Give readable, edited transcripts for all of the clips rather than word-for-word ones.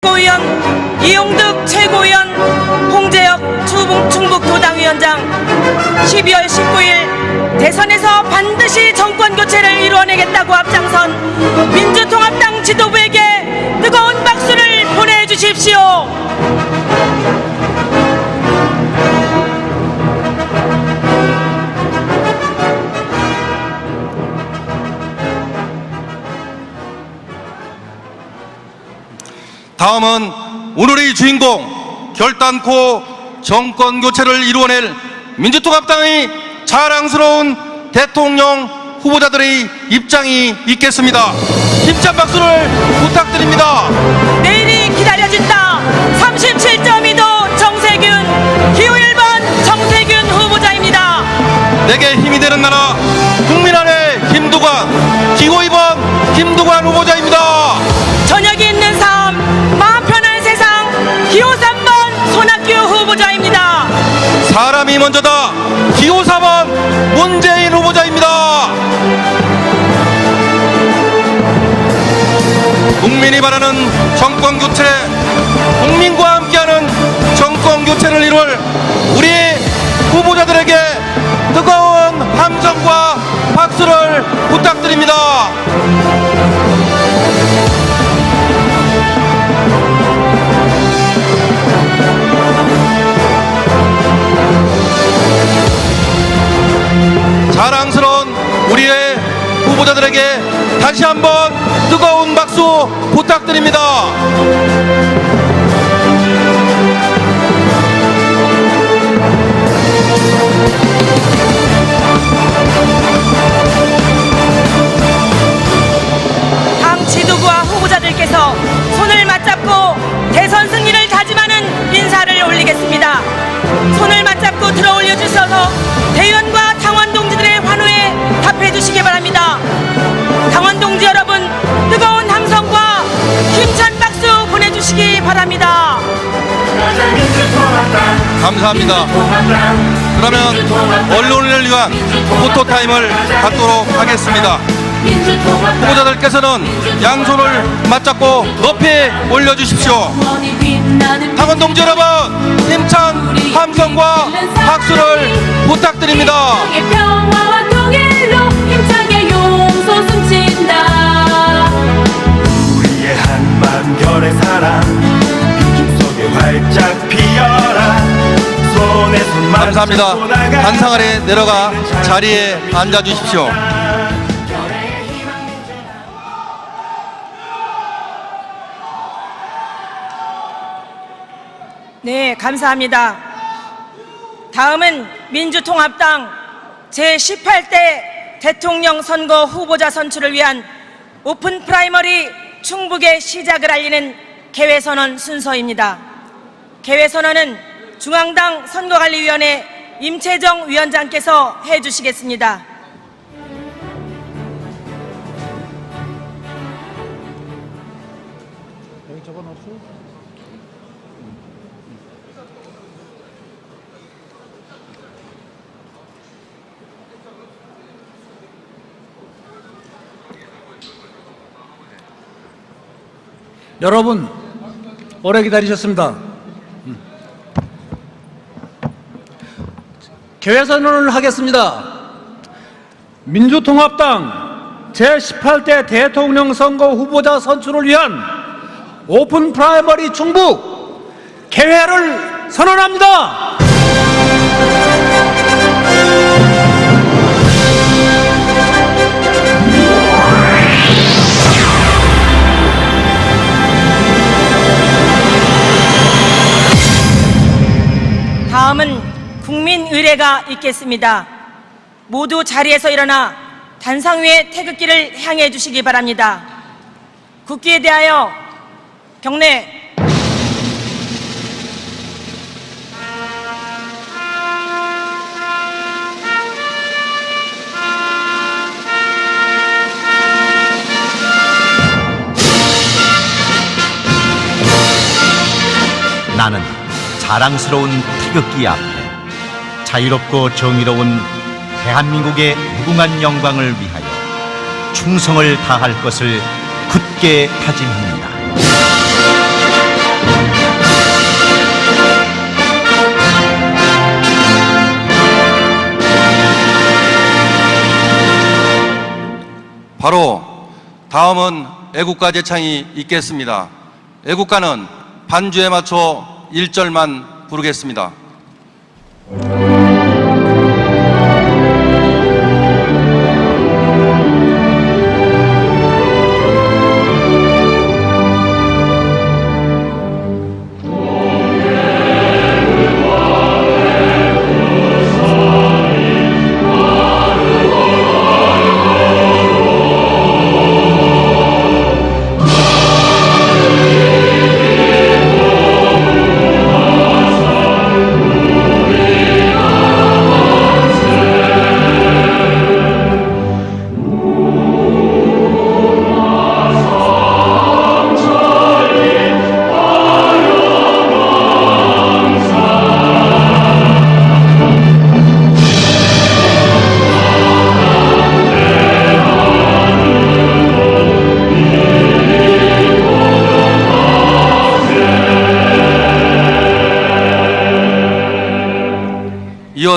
최고위원 이용득 최고위원, 홍재혁 충북도당위원장 12월 19일 대선에서 반드시 정권교체를 이루어내겠다고 앞장선 민주통합당 지도부에게 뜨거운 박수를 보내주십시오. 다음은 오늘의 주인공, 결단코 정권교체를 이루어낼 민주통합당의 자랑스러운 대통령 후보자들의 입장이 있겠습니다. 힘찬 박수를 부탁드립니다. 내일이 기다려진다. 37.2도 정세균, 기호 1번 정세균 후보자입니다. 내게 힘이 되는 나라, 국민 안의 김두관, 기호 2번 김두관 후보자입니다. 저녁이 있는 삶, 마음 편한 세상, 기호 3번 손학규 후보자입니다. 사람이 먼저다, 기호 4번 문재인 후보자입니다. 국민이 바라는 정권교체, 국민과 함께하는 정권교체를 이룰 우리 후보자들에게 뜨거운 함성과 박수를 부탁드립니다. 자랑스러운 우리의 후보자들에게 다시 한번 뜨거운 박수 부탁드립니다. 당 지도부와 후보자들께서 손을 맞잡고 대선 승리를 다짐하는 인사를 올리겠습니다. 손을 맞잡고 들어 올려주셔서 대의원과 당원 동지들의 환호에 답해 주시기 바랍니다. 당원 동지 여러분, 뜨거운 함성과 힘찬 박수 보내주시기 바랍니다. 감사합니다. 그러면 언론을 위한 포토타임을 갖도록 하겠습니다. 후보자들께서는 양손을 맞잡고 높이 올려주십시오. 당원 동지 여러분, 힘찬 함성과 박수를 부탁드립니다. 평화와 통일로 힘차게 용서 숨친다. 우리의 한마음결의 사랑, 민중 속에 활짝 피어라. 손에 손 감사합니다. 단상 아래 내려가 자리에 앉아주십시오. 네, 감사합니다. 다음은 민주통합당 제18대 대통령 선거 후보자 선출을 위한 오픈 프라이머리 충북의 시작을 알리는 개회선언 순서입니다. 개회선언은 중앙당 선거관리위원회 임채정 위원장께서 해주시겠습니다. 여러분, 오래 기다리셨습니다. 개회선언을 하겠습니다. 민주통합당 제18대 대통령 선거 후보자 선출을 위한 오픈 프라이머리 충북 개회를 선언합니다. 다음은 국민의례가 있겠습니다. 모두 자리에서 일어나 단상 위의 태극기를 향해 주시기 바랍니다. 국기에 대하여 경례. 나는 자랑스러운 태극기 앞에 자유롭고 정의로운 대한민국의 무궁한 영광을 위하여 충성을 다할 것을 굳게 다짐합니다. 다음은 애국가 제창이 있겠습니다. 애국가는 반주에 맞춰 1절만 부르겠습니다.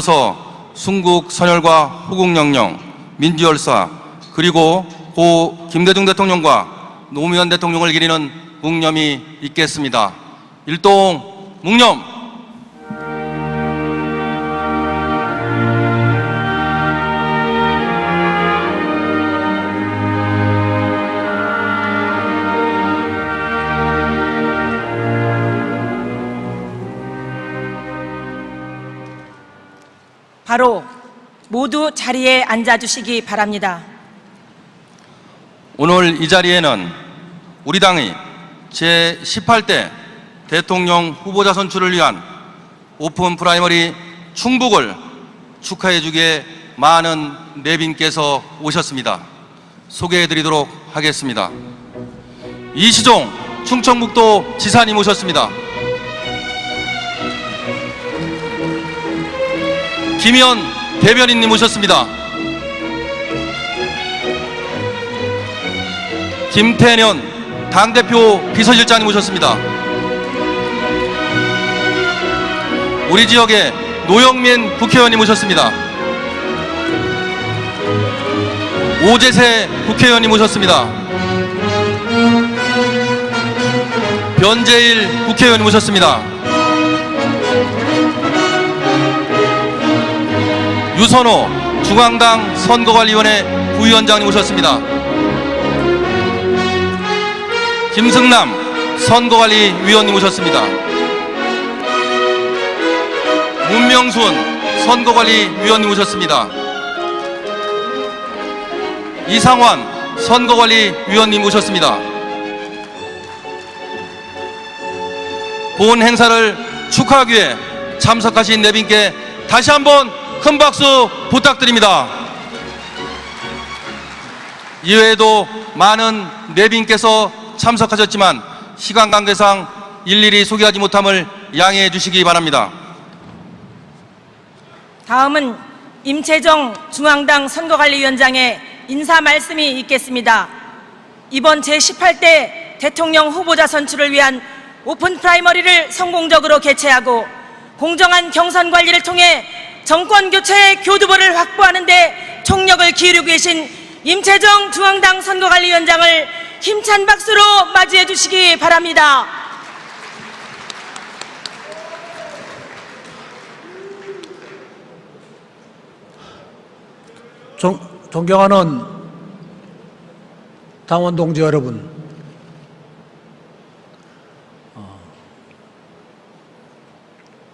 이어서 순국 선열과 호국영령, 민주열사, 그리고 고 김대중 대통령과 노무현 대통령을 기리는 묵념이 있겠습니다. 일동 묵념. 바로 모두 자리에 앉아주시기 바랍니다. 오늘 이 자리에는 우리 당이 제18대 대통령 후보자 선출을 위한 오픈 프라이머리 충북을 축하해주기에 많은 내빈께서 오셨습니다. 소개해드리도록 하겠습니다. 이시종 충청북도 지사님 오셨습니다. 김현 대변인님 오셨습니다. 김태년 당대표 비서실장님 오셨습니다. 우리 지역의 노영민 국회의원님 오셨습니다. 오재세 국회의원님 오셨습니다. 변재일 국회의원님 오셨습니다. 유선호 중앙당 선거관리위원회 부위원장님 오셨습니다. 김승남 선거관리위원님 오셨습니다. 문명순 선거관리위원님 오셨습니다. 이상환 선거관리위원님 오셨습니다. 본 행사를 축하하기 위해 참석하신 내빈께 다시 한번 큰 박수 부탁드립니다. 이외에도 많은 내빈께서 참석하셨지만 시간 관계상 일일이 소개하지 못함을 양해해 주시기 바랍니다. 다음은 임채정 중앙당 선거관리위원장의 인사 말씀이 있겠습니다. 이번 제18대 대통령 후보자 선출을 위한 오픈 프라이머리를 성공적으로 개최하고 공정한 경선 관리를 통해 정권 교체의 교두보를 확보하는 데 총력을 기울이고 계신 임채정 중앙당 선거관리위원장을 힘찬 박수로 맞이해 주시기 바랍니다. 존경하는 당원 동지 여러분,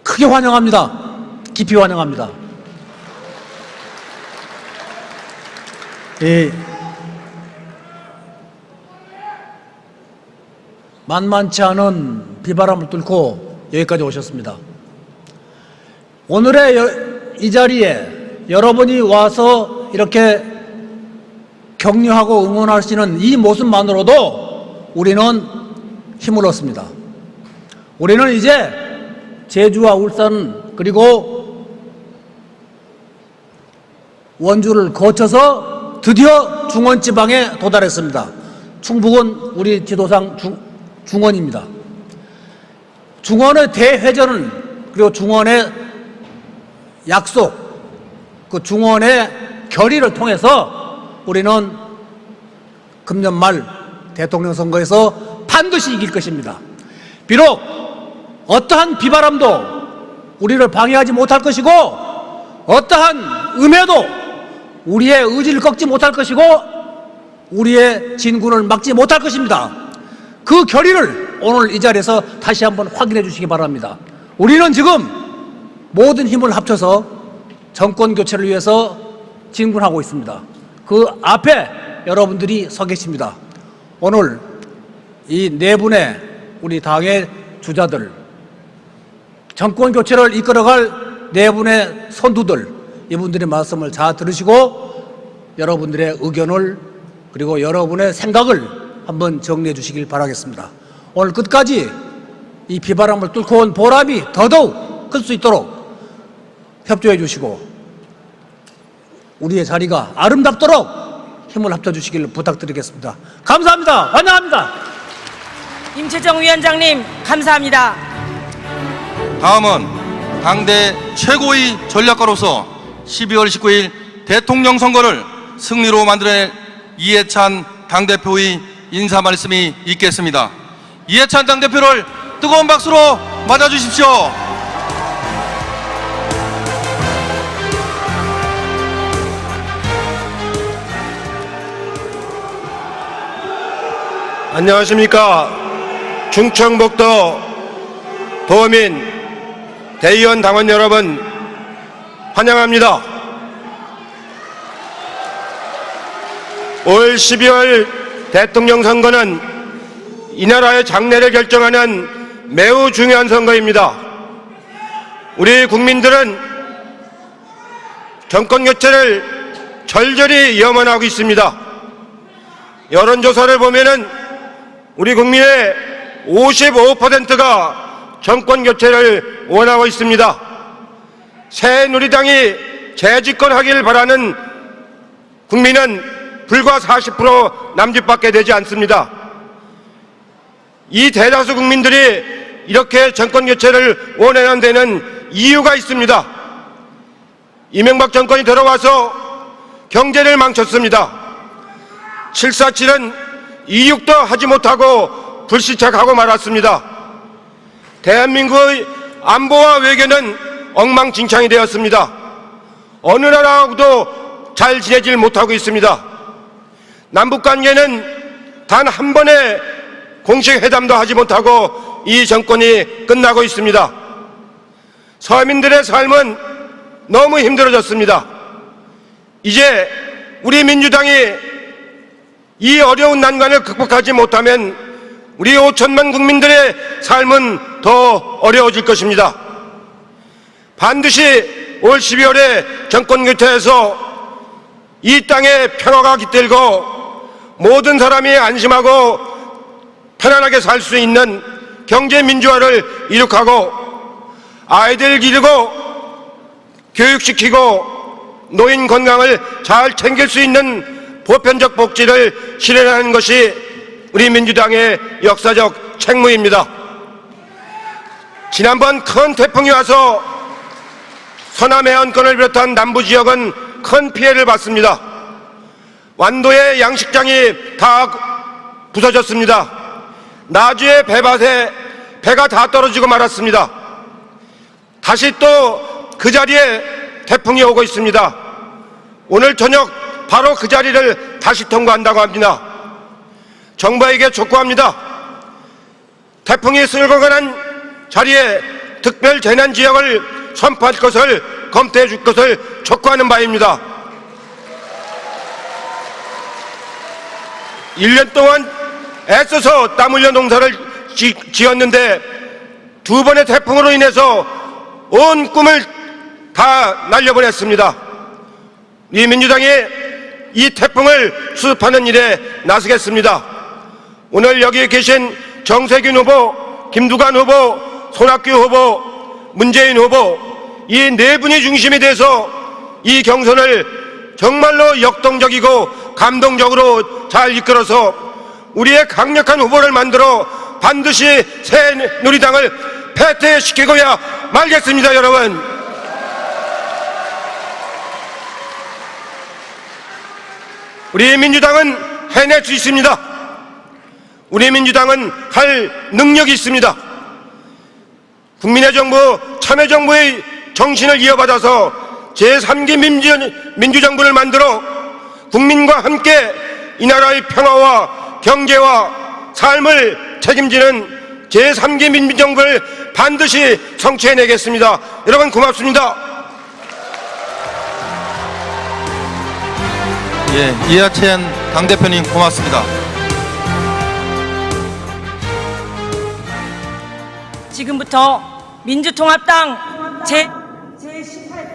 크게 환영합니다. 깊이 환영합니다. 만만치 않은 비바람을 뚫고 여기까지 오셨습니다. 오늘의 이 자리에 여러분이 와서 이렇게 격려하고 응원하시는 이 모습만으로도 우리는 힘을 얻습니다. 우리는 이제 제주와 울산 그리고 원주를 거쳐서 드디어 중원지방에 도달했습니다. 충북은 우리 지도상 중원입니다. 중원의 대회전은 그리고 중원의 약속, 그 중원의 결의를 통해서 우리는 금년 말 대통령 선거에서 반드시 이길 것입니다. 비록 어떠한 비바람도 우리를 방해하지 못할 것이고 어떠한 음해도 우리의 의지를 꺾지 못할 것이고 우리의 진군을 막지 못할 것입니다. 그 결의를 오늘 이 자리에서 다시 한번 확인해 주시기 바랍니다. 우리는 지금 모든 힘을 합쳐서 정권 교체를 위해서 진군하고 있습니다. 그 앞에 여러분들이 서 계십니다. 오늘 이 네 분의 우리 당의 주자들, 정권 교체를 이끌어갈 네 분의 선두들, 이분들의 말씀을 잘 들으시고 여러분들의 의견을 그리고 여러분의 생각을 한번 정리해 주시길 바라겠습니다. 오늘 끝까지 이 비바람을 뚫고 온 보람이 더더욱 클 수 있도록 협조해 주시고 우리의 자리가 아름답도록 힘을 합쳐 주시길 부탁드리겠습니다. 감사합니다. 환영합니다. 임채정 위원장님 감사합니다. 다음은 당대 최고의 전략가로서 12월 19일 대통령 선거를 승리로 만들어낼 이해찬 당대표의 인사 말씀이 있겠습니다. 이해찬 당대표를 뜨거운 박수로 맞아주십시오. 안녕하십니까. 충청북도 도민 대의원 당원 여러분 환영합니다. 올 12월 대통령 선거는 이 나라의 장래를 결정하는 매우 중요한 선거입니다. 우리 국민들은 정권 교체를 절절히 염원하고 있습니다. 여론조사를 보면은 우리 국민의 55%가 정권 교체를 원하고 있습니다. 새누리당이 재집권하길 바라는 국민은 불과 40% 남짓밖에 되지 않습니다. 이 대다수 국민들이 이렇게 정권 교체를 원하는 데는 이유가 있습니다. 이명박 정권이 들어와서 경제를 망쳤습니다. 747은 이육도 하지 못하고 불시착하고 말았습니다. 대한민국의 안보와 외교는 엉망진창이 되었습니다. 어느 나라하고도 잘 지내질 못하고 있습니다. 남북관계는 단 한 번의 공식 회담도 하지 못하고 이 정권이 끝나고 있습니다. 서민들의 삶은 너무 힘들어졌습니다. 이제 우리 민주당이 이 어려운 난관을 극복하지 못하면 우리 5천만 국민들의 삶은 더 어려워질 것입니다. 반드시 올 12월에 정권 교체에서 이 땅에 평화가 깃들고 모든 사람이 안심하고 편안하게 살 수 있는 경제 민주화를 이룩하고 아이들 기르고 교육시키고 노인 건강을 잘 챙길 수 있는 보편적 복지를 실현하는 것이 우리 민주당의 역사적 책무입니다. 지난번 큰 태풍이 와서 서남 해안권을 비롯한 남부 지역은 큰 피해를 봤습니다. 완도의 양식장이 다 부서졌습니다. 나주의 배밭에 배가 다 떨어지고 말았습니다. 다시 또 그 자리에 태풍이 오고 있습니다. 오늘 저녁 바로 그 자리를 다시 통과한다고 합니다. 정부에게 촉구합니다. 태풍이 쓸고 가는 자리에 특별 재난 지역을 선포할 것을 검토해 줄 것을 촉구하는 바입니다. 1년 동안 애써서 땀 흘려 농사를 지었는데 두 번의 태풍으로 인해서 온 꿈을 다 날려버렸습니다. 이 민주당이 이 태풍을 수습하는 일에 나서겠습니다. 오늘 여기 계신 정세균 후보, 김두관 후보, 손학규 후보, 문재인 후보 이 네 분이 중심이 돼서 이 경선을 정말로 역동적이고 감동적으로 잘 이끌어서 우리의 강력한 후보를 만들어 반드시 새누리당을 패퇴시키고야 말겠습니다. 여러분, 우리 민주당은 해낼 수 있습니다. 우리 민주당은 할 능력이 있습니다. 국민의 정부, 참여정부의 정신을 이어받아서 제3기 민주정부를 만들어 국민과 함께 이 나라의 평화와 경제와 삶을 책임지는 제3기 민주정부를 반드시 성취해내겠습니다. 여러분 고맙습니다. 예, 이하찬 당대표님 고맙습니다. 지금부터 민주통합당 제18대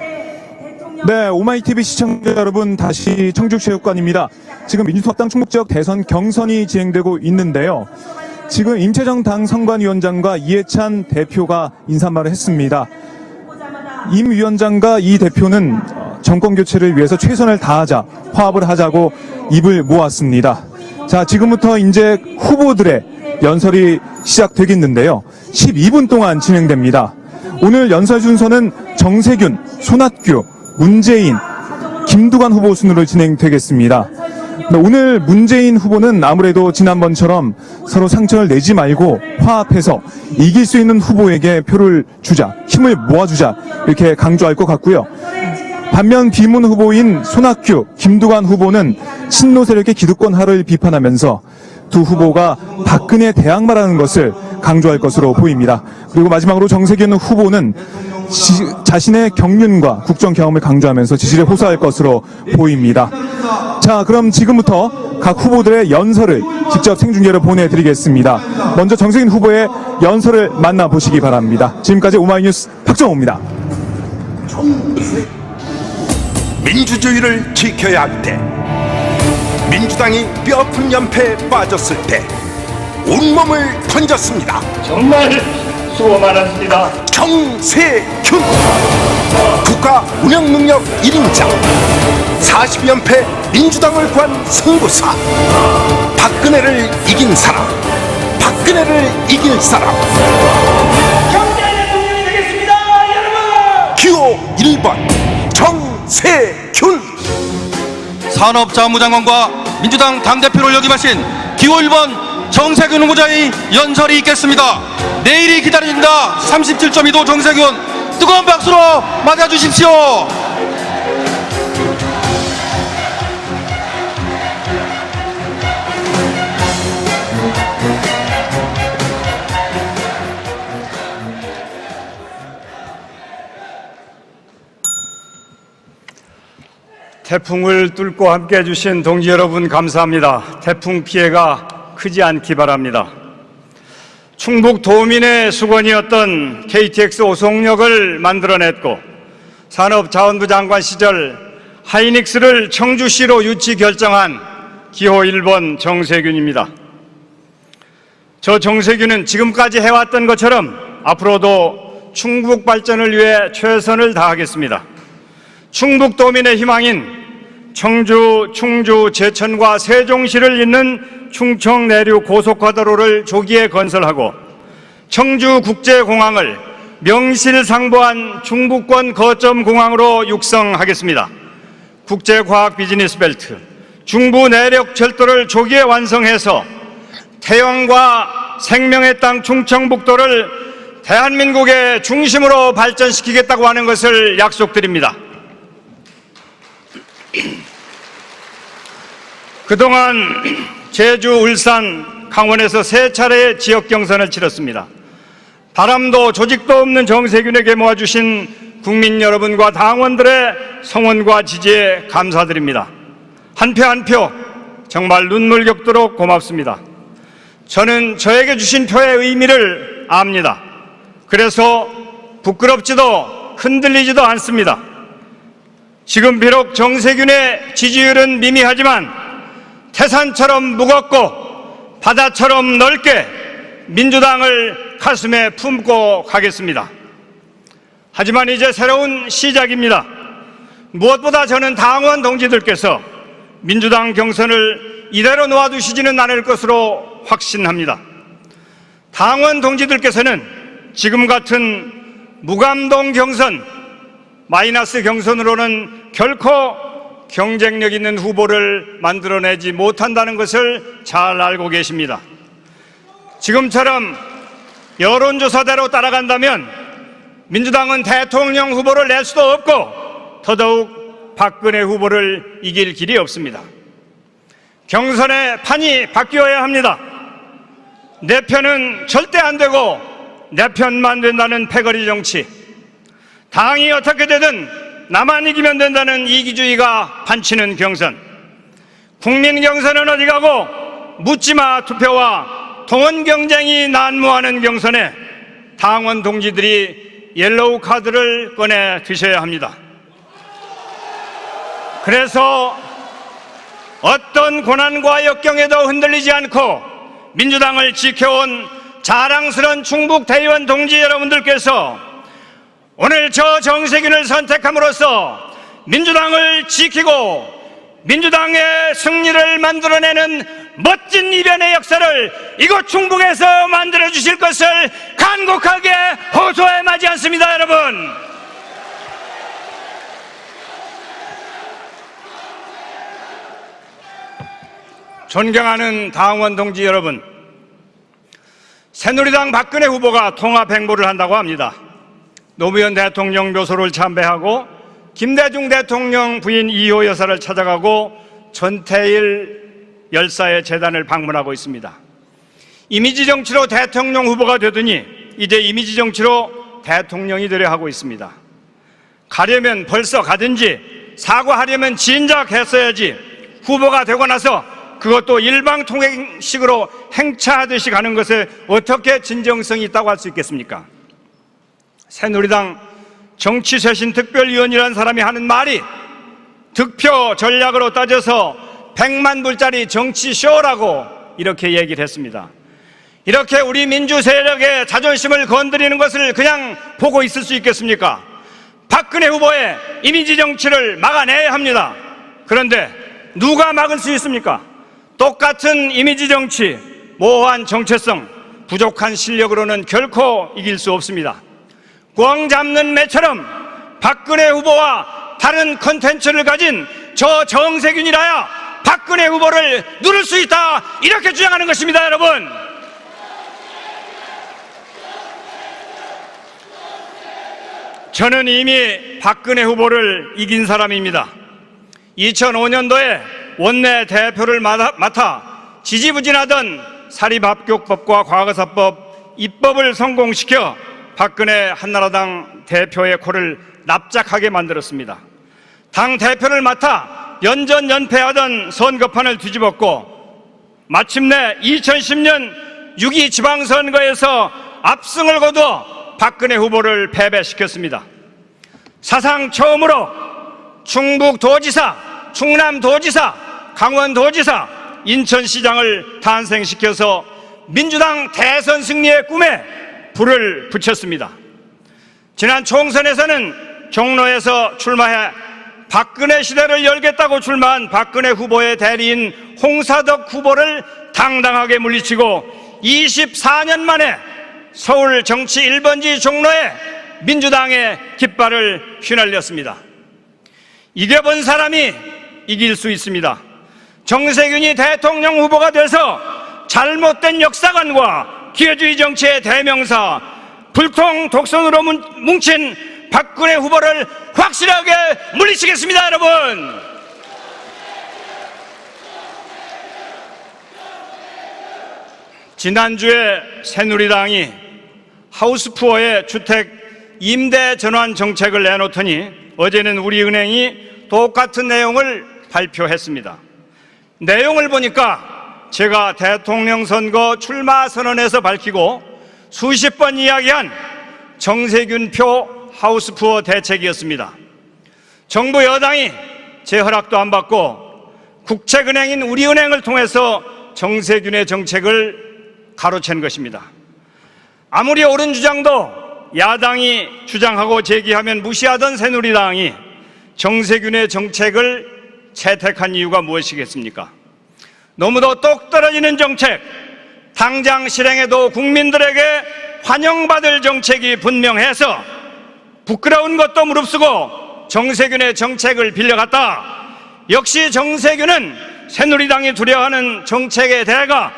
대통령 네, 오마이TV 시청자 여러분, 다시 청주체육관입니다. 지금 민주통합당 충북지역 대선 경선이 진행되고 있는데요. 지금 임채정 당 선관위원장과 이해찬 대표가 인사말을 했습니다. 임 위원장과 이 대표는 정권 교체를 위해서 최선을 다하자, 화합을 하자고 입을 모았습니다. 자, 지금부터 이제 후보들의 연설이 시작되겠는데요. 12분 동안 진행됩니다. 오늘 연설 순서는 정세균, 손학규, 문재인, 김두관 후보 순으로 진행되겠습니다. 오늘 문재인 후보는 아무래도 지난번처럼 서로 상처를 내지 말고 화합해서 이길 수 있는 후보에게 표를 주자, 힘을 모아주자, 이렇게 강조할 것 같고요. 반면 비문 후보인 손학규, 김두관 후보는 친노 세력의 기득권화를 비판하면서 두 후보가 박근혜 대항마라는 것을 강조할 것으로 보입니다. 그리고 마지막으로 정세균 후보는 자신의 경륜과 국정 경험을 강조하면서 지지를 호소할 것으로 보입니다. 자, 그럼 지금부터 각 후보들의 연설을 직접 생중계로 보내드리겠습니다. 먼저 정세균 후보의 연설을 만나보시기 바랍니다. 지금까지 오마이뉴스 박정호입니다. 민주주의를 지켜야 할 때, 민주당이 뼈아픈 연패에 빠졌을 때 온몸을 던졌습니다. 정말 수고 많았습니다. 정세균, 국가 운영 능력 1인자, 40연패 민주당을 구한 승부사, 박근혜를 이긴 사람, 박근혜를 이길 사람, 경제 대통령이 되겠습니다, 여러분. 기호 1번 정세균. 산업자원부장관과 민주당 당대표를 역임하신 기호 1번 정세균 후보자의 연설이 있겠습니다. 내일이 기다려진다. 37.25 정세균, 뜨거운 박수로 맞아주십시오. 태풍을 뚫고 함께 해주신 동지 여러분 감사합니다. 태풍 피해가 크지 않기 바랍니다. 충북 도민의 수건이었던 KTX 오송역을 만들어냈고 산업자원부 장관 시절 하이닉스를 청주시로 유치 결정한 기호 1번 정세균입니다. 저 정세균은 지금까지 해왔던 것처럼 앞으로도 충북 발전을 위해 최선을 다하겠습니다. 충북도민의 희망인 청주, 충주, 제천과 세종시를 잇는 충청 내륙 고속화도로를 조기에 건설하고 청주국제공항을 명실상부한 중부권 거점 공항으로 육성하겠습니다. 국제과학 비즈니스 벨트, 중부 내륙 철도를 조기에 완성해서 태양과 생명의 땅 충청북도를 대한민국의 중심으로 발전시키겠다고 하는 것을 약속드립니다. 그동안 제주, 울산, 강원에서 세 차례의 지역 경선을 치렀습니다. 바람도 조직도 없는 정세균에게 모아주신 국민 여러분과 당원들의 성원과 지지에 감사드립니다. 한 표 한 표 정말 눈물겹도록 고맙습니다. 저는 저에게 주신 표의 의미를 압니다. 그래서 부끄럽지도 흔들리지도 않습니다. 지금 비록 정세균의 지지율은 미미하지만 태산처럼 무겁고 바다처럼 넓게 민주당을 가슴에 품고 가겠습니다. 하지만 이제 새로운 시작입니다. 무엇보다 저는 당원 동지들께서 민주당 경선을 이대로 놓아두시지는 않을 것으로 확신합니다. 당원 동지들께서는 지금 같은 무감동 경선, 마이너스 경선으로는 결코 경쟁력 있는 후보를 만들어내지 못한다는 것을 잘 알고 계십니다. 지금처럼 여론조사대로 따라간다면 민주당은 대통령 후보를 낼 수도 없고 더더욱 박근혜 후보를 이길 길이 없습니다. 경선의 판이 바뀌어야 합니다. 내 편은 절대 안 되고 내 편만 된다는 패거리 정치, 당이 어떻게 되든 나만 이기면 된다는 이기주의가 판치는 경선, 국민 경선은 어디 가고 묻지마 투표와 동원 경쟁이 난무하는 경선에 당원 동지들이 옐로우 카드를 꺼내 드셔야 합니다. 그래서 어떤 고난과 역경에도 흔들리지 않고 민주당을 지켜온 자랑스러운 충북 대의원 동지 여러분들께서 오늘 저 정세균을 선택함으로써 민주당을 지키고 민주당의 승리를 만들어내는 멋진 이변의 역사를 이곳 충북에서 만들어 주실 것을 간곡하게 호소해 마지 않습니다, 여러분. 존경하는 당원 동지 여러분, 새누리당 박근혜 후보가 통합 행보를 한다고 합니다. 노무현 대통령 묘소를 참배하고 김대중 대통령 부인 이호 여사를 찾아가고 전태일 열사의 재단을 방문하고 있습니다. 이미지 정치로 대통령 후보가 되더니 이제 이미지 정치로 대통령이 되려 하고 있습니다. 가려면 벌써 가든지 사과하려면 진작 했어야지 후보가 되고 나서 그것도 일방통행식으로 행차하듯이 가는 것에 어떻게 진정성이 있다고 할 수 있겠습니까? 새누리당 정치쇄신 특별위원이라는 사람이 하는 말이 득표 전략으로 따져서 100만 불짜리 정치쇼라고 이렇게 얘기를 했습니다. 이렇게 우리 민주 세력의 자존심을 건드리는 것을 그냥 보고 있을 수 있겠습니까? 박근혜 후보의 이미지 정치를 막아내야 합니다. 그런데 누가 막을 수 있습니까? 똑같은 이미지 정치, 모호한 정체성, 부족한 실력으로는 결코 이길 수 없습니다. 꽝 잡는 매처럼 박근혜 후보와 다른 컨텐츠를 가진 저 정세균이라야 박근혜 후보를 누를 수 있다, 이렇게 주장하는 것입니다, 여러분. 저는 이미 박근혜 후보를 이긴 사람입니다. 2005년도에 원내 대표를 맡아 지지부진하던 사립합격법과 과거사법 입법을 성공시켜 박근혜 한나라당 대표의 코를 납작하게 만들었습니다. 당 대표를 맡아 연전연패하던 선거판을 뒤집었고 마침내 2010년 6.2 지방선거에서 압승을 거두어 박근혜 후보를 패배시켰습니다. 사상 처음으로 충북도지사, 충남도지사, 강원도지사, 인천시장을 탄생시켜서 민주당 대선 승리의 꿈에 불을 붙였습니다. 지난 총선에서는 종로에서 출마해 박근혜 시대를 열겠다고 출마한 박근혜 후보의 대리인 홍사덕 후보를 당당하게 물리치고 24년 만에 서울 정치 1번지 종로에 민주당의 깃발을 휘날렸습니다. 이겨본 사람이 이길 수 있습니다. 정세균이 대통령 후보가 돼서 잘못된 역사관과 기회주의 정치의 대명사, 불통 독선으로 뭉친 박근혜 후보를 확실하게 물리치겠습니다, 여러분. 지난주에 새누리당이 하우스푸어의 주택 임대 전환 정책을 내놓더니 어제는 우리은행이 똑같은 내용을 발표했습니다. 내용을 보니까 제가 대통령 선거 출마 선언에서 밝히고 수십 번 이야기한 정세균표 하우스푸어 대책이었습니다. 정부 여당이 제 허락도 안 받고 국책은행인 우리은행을 통해서 정세균의 정책을 가로챈 것입니다. 아무리 옳은 주장도 야당이 주장하고 제기하면 무시하던 새누리당이 정세균의 정책을 채택한 이유가 무엇이겠습니까? 너무도 똑 떨어지는 정책, 당장 실행해도 국민들에게 환영받을 정책이 분명해서 부끄러운 것도 무릅쓰고 정세균의 정책을 빌려갔다, 역시 정세균은 새누리당이 두려워하는 정책의 대가,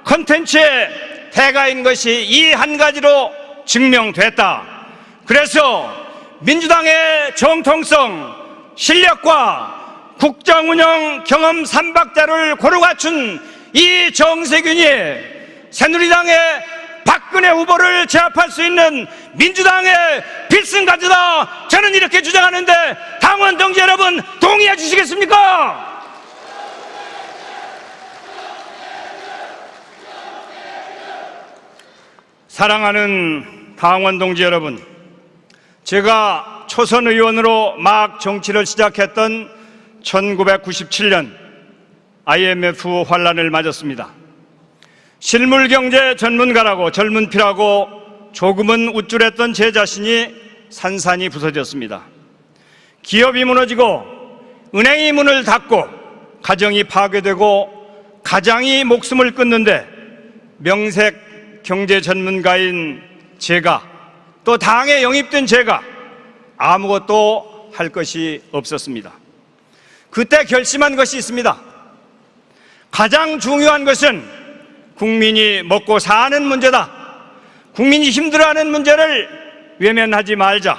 콘텐츠의 대가인 것이 이 한 가지로 증명됐다. 그래서 민주당의 정통성, 실력과 국정운영 경험 삼박자를 고루 갖춘 이 정세균이 새누리당의 박근혜 후보를 제압할 수 있는 민주당의 필승가드다. 저는 이렇게 주장하는데 당원 동지 여러분 동의해 주시겠습니까? 사랑하는 당원 동지 여러분, 제가 초선 의원으로 막 정치를 시작했던 1997년 IMF 환란을 맞았습니다. 실물경제 전문가라고 젊은 피라고 조금은 우쭐했던 제 자신이 산산이 부서졌습니다. 기업이 무너지고 은행이 문을 닫고 가정이 파괴되고 가장이 목숨을 끊는데 명색 경제 전문가인 제가, 또 당에 영입된 제가 아무것도 할 것이 없었습니다. 그때 결심한 것이 있습니다. 가장 중요한 것은 국민이 먹고 사는 문제다. 국민이 힘들어하는 문제를 외면하지 말자.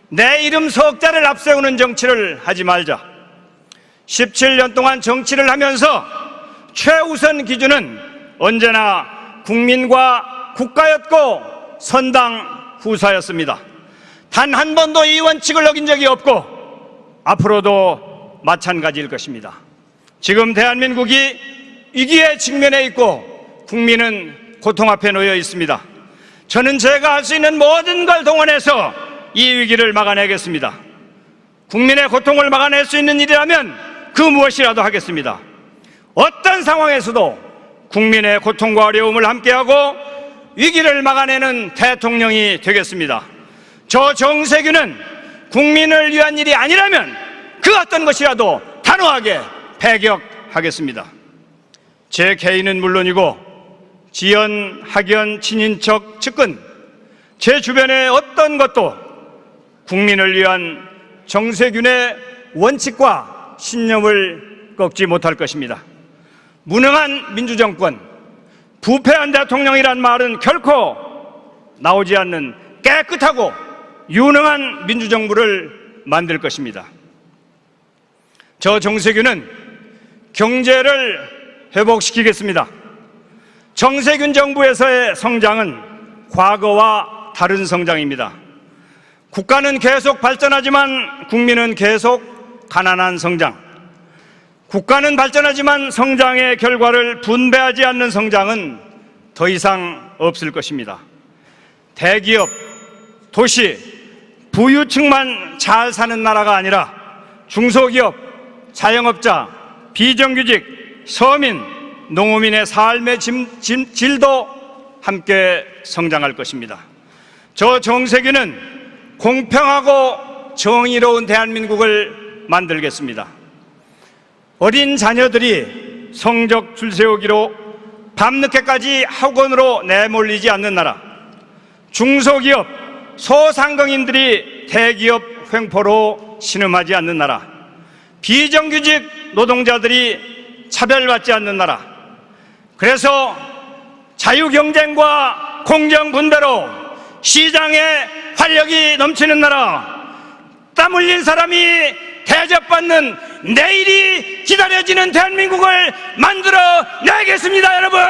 내 이름 석자를 앞세우는 정치를 하지 말자. 17년 동안 정치를 하면서 최우선 기준은 언제나 국민과 국가였고 선당 후사였습니다. 단 한 번도 이 원칙을 어긴 적이 없고 앞으로도 마찬가지일 것입니다. 지금 대한민국이 위기에 직면해 있고 국민은 고통 앞에 놓여 있습니다. 저는 제가 할 수 있는 모든 걸 동원해서 이 위기를 막아내겠습니다. 국민의 고통을 막아낼 수 있는 일이라면 그 무엇이라도 하겠습니다. 어떤 상황에서도 국민의 고통과 어려움을 함께하고 위기를 막아내는 대통령이 되겠습니다. 저 정세균은 국민을 위한 일이 아니라면 그 어떤 것이라도 단호하게 배격하겠습니다. 제 개인은 물론이고 지연, 학연, 친인척, 측근, 제 주변의 어떤 것도 국민을 위한 정세균의 원칙과 신념을 꺾지 못할 것입니다. 무능한 민주정권, 부패한 대통령이란 말은 결코 나오지 않는 깨끗하고 유능한 민주정부를 만들 것입니다. 저 정세균은 경제를 회복시키겠습니다. 정세균 정부에서의 성장은 과거와 다른 성장입니다. 국가는 계속 발전하지만 국민은 계속 가난한 성장. 국가는 발전하지만 성장의 결과를 분배하지 않는 성장은 더 이상 없을 것입니다. 대기업, 도시, 부유층만 잘 사는 나라가 아니라 중소기업, 자영업자, 비정규직, 서민, 농어민의 삶의 질도 함께 성장할 것입니다. 저 정세균은 공평하고 정의로운 대한민국을 만들겠습니다. 어린 자녀들이 성적 줄세우기로 밤늦게까지 학원으로 내몰리지 않는 나라, 중소기업, 소상공인들이 대기업 횡포로 신음하지 않는 나라, 비정규직 노동자들이 차별받지 않는 나라, 그래서 자유경쟁과 공정분배로 시장에 활력이 넘치는 나라, 땀 흘린 사람이 대접받는 내일이 기다려지는 대한민국을 만들어 내겠습니다, 여러분!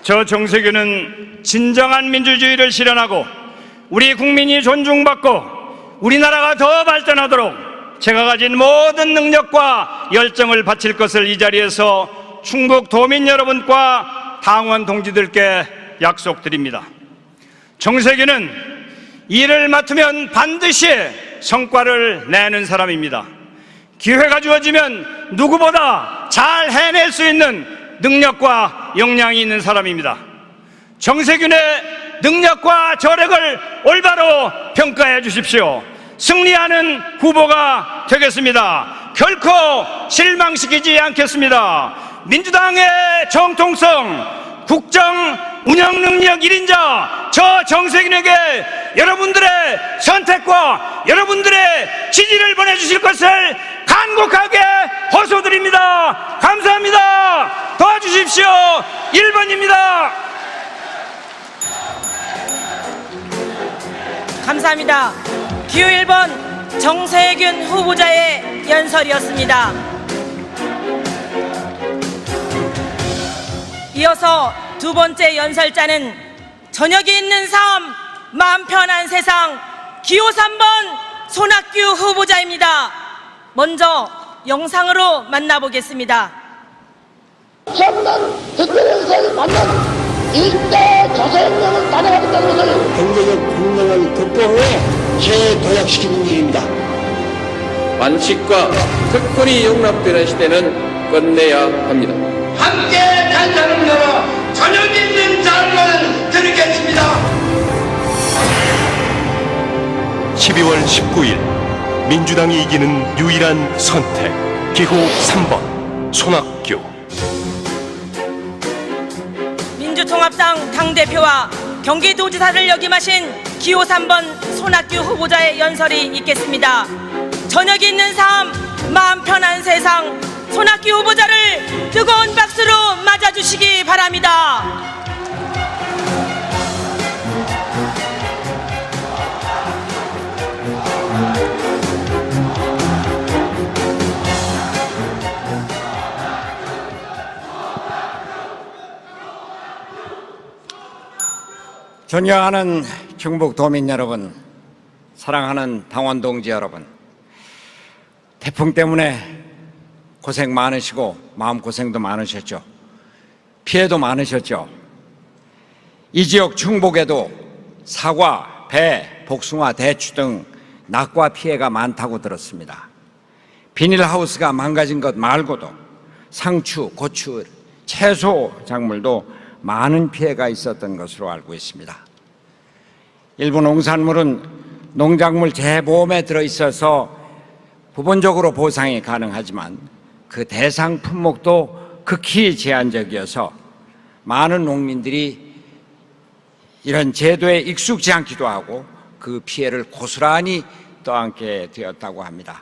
저 정세균은 진정한 민주주의를 실현하고 우리 국민이 존중받고 우리나라가 더 발전하도록 제가 가진 모든 능력과 열정을 바칠 것을 이 자리에서 충북 도민 여러분과 당원 동지들께 약속드립니다. 정세균은 일을 맡으면 반드시 성과를 내는 사람입니다. 기회가 주어지면 누구보다 잘 해낼 수 있는 능력과 역량이 있는 사람입니다. 정세균의 능력과 저력을 올바로 평가해 주십시오. 승리하는 후보가 되겠습니다. 결코 실망시키지 않겠습니다. 민주당의 정통성, 국정 운영 능력 1인자 저 정세균에게 여러분들의 선택과 여러분들의 지지를 보내주실 것을 간곡하게 호소드립니다. 감사합니다. 도와주십시오. 1번입니다. 감사합니다. 기호 1번 정세균 후보자의 연설이었습니다. 이어서 두 번째 연설자는 저녁이 있는 삶, 마음 편한 세상 기호 3번 손학규 후보자입니다. 먼저 영상으로 만나보겠습니다. 엄청난 특별행사를 만난 일대 조선혁명을 단행하겠다는 것을 경제적 공명을 극복해 재도약시키는 일입니다. 반칙과 특권이 용납되는 시대는 끝내야 합니다. 함께 단장을 열어 저녁 있는 삶을 드리겠습니다. 12월 19일 민주당이 이기는 유일한 선택 기호 3번 손학규. 민주통합당 당대표와 경기도지사를 역임하신 기호 3번 손학규 후보자의 연설이 있겠습니다. 저녁이 있는 삶, 마음 편한 세상 손학규 후보자를 뜨거운 박수로 맞아주시기 바랍니다. 존경하는 충북도민 여러분, 사랑하는 당원 동지 여러분, 태풍 때문에 고생 많으시고 마음고생도 많으셨죠. 피해도 많으셨죠. 이 지역 충북에도 사과, 배, 복숭아, 대추 등 낙과 피해가 많다고 들었습니다. 비닐하우스가 망가진 것 말고도 상추, 고추, 채소 작물도 많은 피해가 있었던 것으로 알고 있습니다. 일부 농산물은 농작물 재보험에 들어있어서 부분적으로 보상이 가능하지만 그 대상 품목도 극히 제한적이어서 많은 농민들이 이런 제도에 익숙지 않기도 하고 그 피해를 고스란히 떠안게 되었다고 합니다.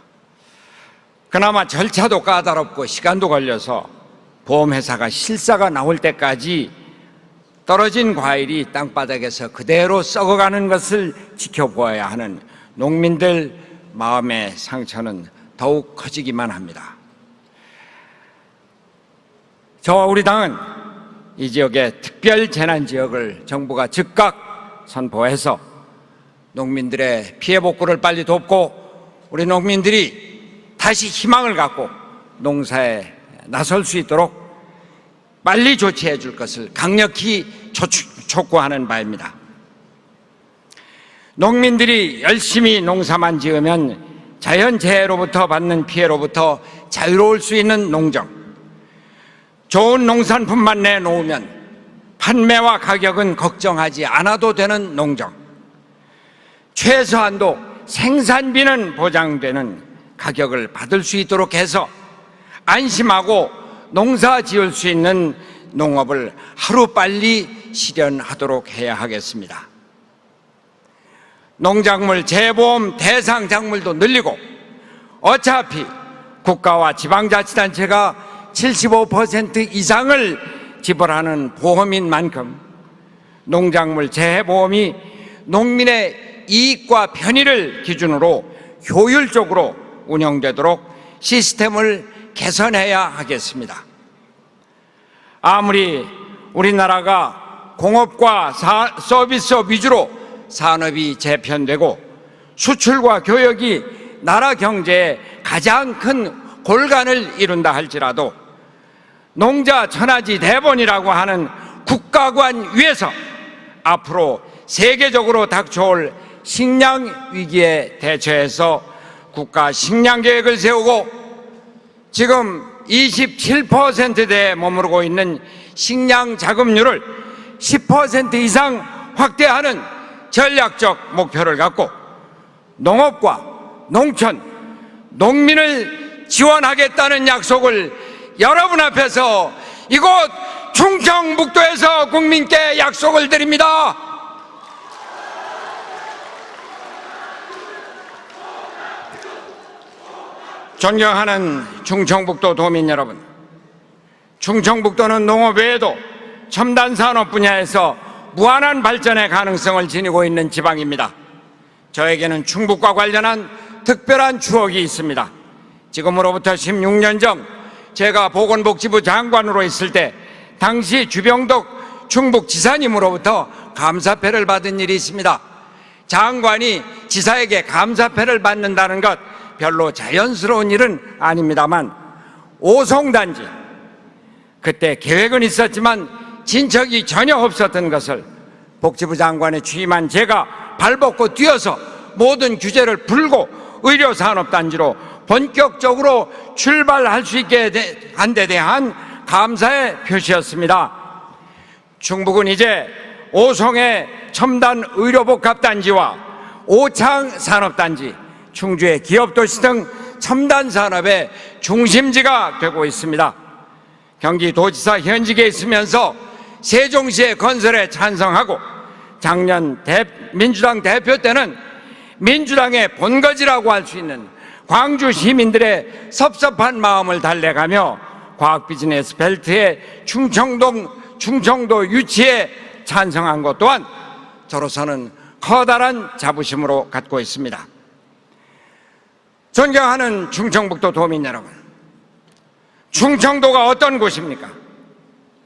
그나마 절차도 까다롭고 시간도 걸려서 보험회사가 실사가 나올 때까지 떨어진 과일이 땅바닥에서 그대로 썩어가는 것을 지켜보아야 하는 농민들 마음의 상처는 더욱 커지기만 합니다. 저와 우리 당은 이 지역의 특별 재난 지역을 정부가 즉각 선포해서 농민들의 피해 복구를 빨리 돕고 우리 농민들이 다시 희망을 갖고 농사에 나설 수 있도록 빨리 조치해 줄 것을 강력히 촉구하는 바입니다. 농민들이 열심히 농사만 지으면 자연재해로부터 받는 피해로부터 자유로울 수 있는 농정, 좋은 농산품만 내놓으면 판매와 가격은 걱정하지 않아도 되는 농정, 최소한도 생산비는 보장되는 가격을 받을 수 있도록 해서 안심하고 농사 지을 수 있는 농업을 하루빨리 실현하도록 해야 하겠습니다. 농작물 재보험 대상 작물도 늘리고 어차피 국가와 지방자치단체가 75% 이상을 지불하는 보험인 만큼 농작물 재보험이 농민의 이익과 편의를 기준으로 효율적으로 운영되도록 시스템을 개선해야 하겠습니다. 아무리 우리나라가 공업과 서비스업 위주로 산업이 재편되고 수출과 교역이 나라 경제에 가장 큰 골간을 이룬다 할지라도 농자 천하지 대본이라고 하는 국가관 위에서 앞으로 세계적으로 닥쳐올 식량 위기에 대처해서 국가 식량 계획을 세우고 지금 27%대에 머무르고 있는 식량 자급률을 10% 이상 확대하는 전략적 목표를 갖고 농업과 농촌, 농민을 지원하겠다는 약속을 여러분 앞에서 이곳 충청북도에서 국민께 약속을 드립니다. 존경하는 충청북도 도민 여러분, 충청북도는 농업 외에도 첨단 산업 분야에서 무한한 발전의 가능성을 지니고 있는 지방입니다. 저에게는 충북과 관련한 특별한 추억이 있습니다. 지금으로부터 16년 전 제가 보건복지부 장관으로 있을 때 당시 주병덕 충북지사님으로부터 감사패를 받은 일이 있습니다. 장관이 지사에게 감사패를 받는다는 것 별로 자연스러운 일은 아닙니다만, 오송단지, 그때 계획은 있었지만 진척이 전혀 없었던 것을 복지부 장관에 취임한 제가 발벗고 뛰어서 모든 규제를 풀고 의료산업단지로 본격적으로 출발할 수 있게 한 데 대한 감사의 표시였습니다. 충북은 이제 오송의 첨단 의료복합단지와 오창산업단지, 충주의 기업도시 등 첨단 산업의 중심지가 되고 있습니다. 경기도지사 현직에 있으면서 세종시의 건설에 찬성하고 작년 민주당 대표 때는 민주당의 본거지라고 할 수 있는 광주 시민들의 섭섭한 마음을 달래가며 과학비즈니스 벨트의 충청도 유치에 찬성한 것 또한 저로서는 커다란 자부심으로 갖고 있습니다. 존경하는 충청북도 도민 여러분, 충청도가 어떤 곳입니까?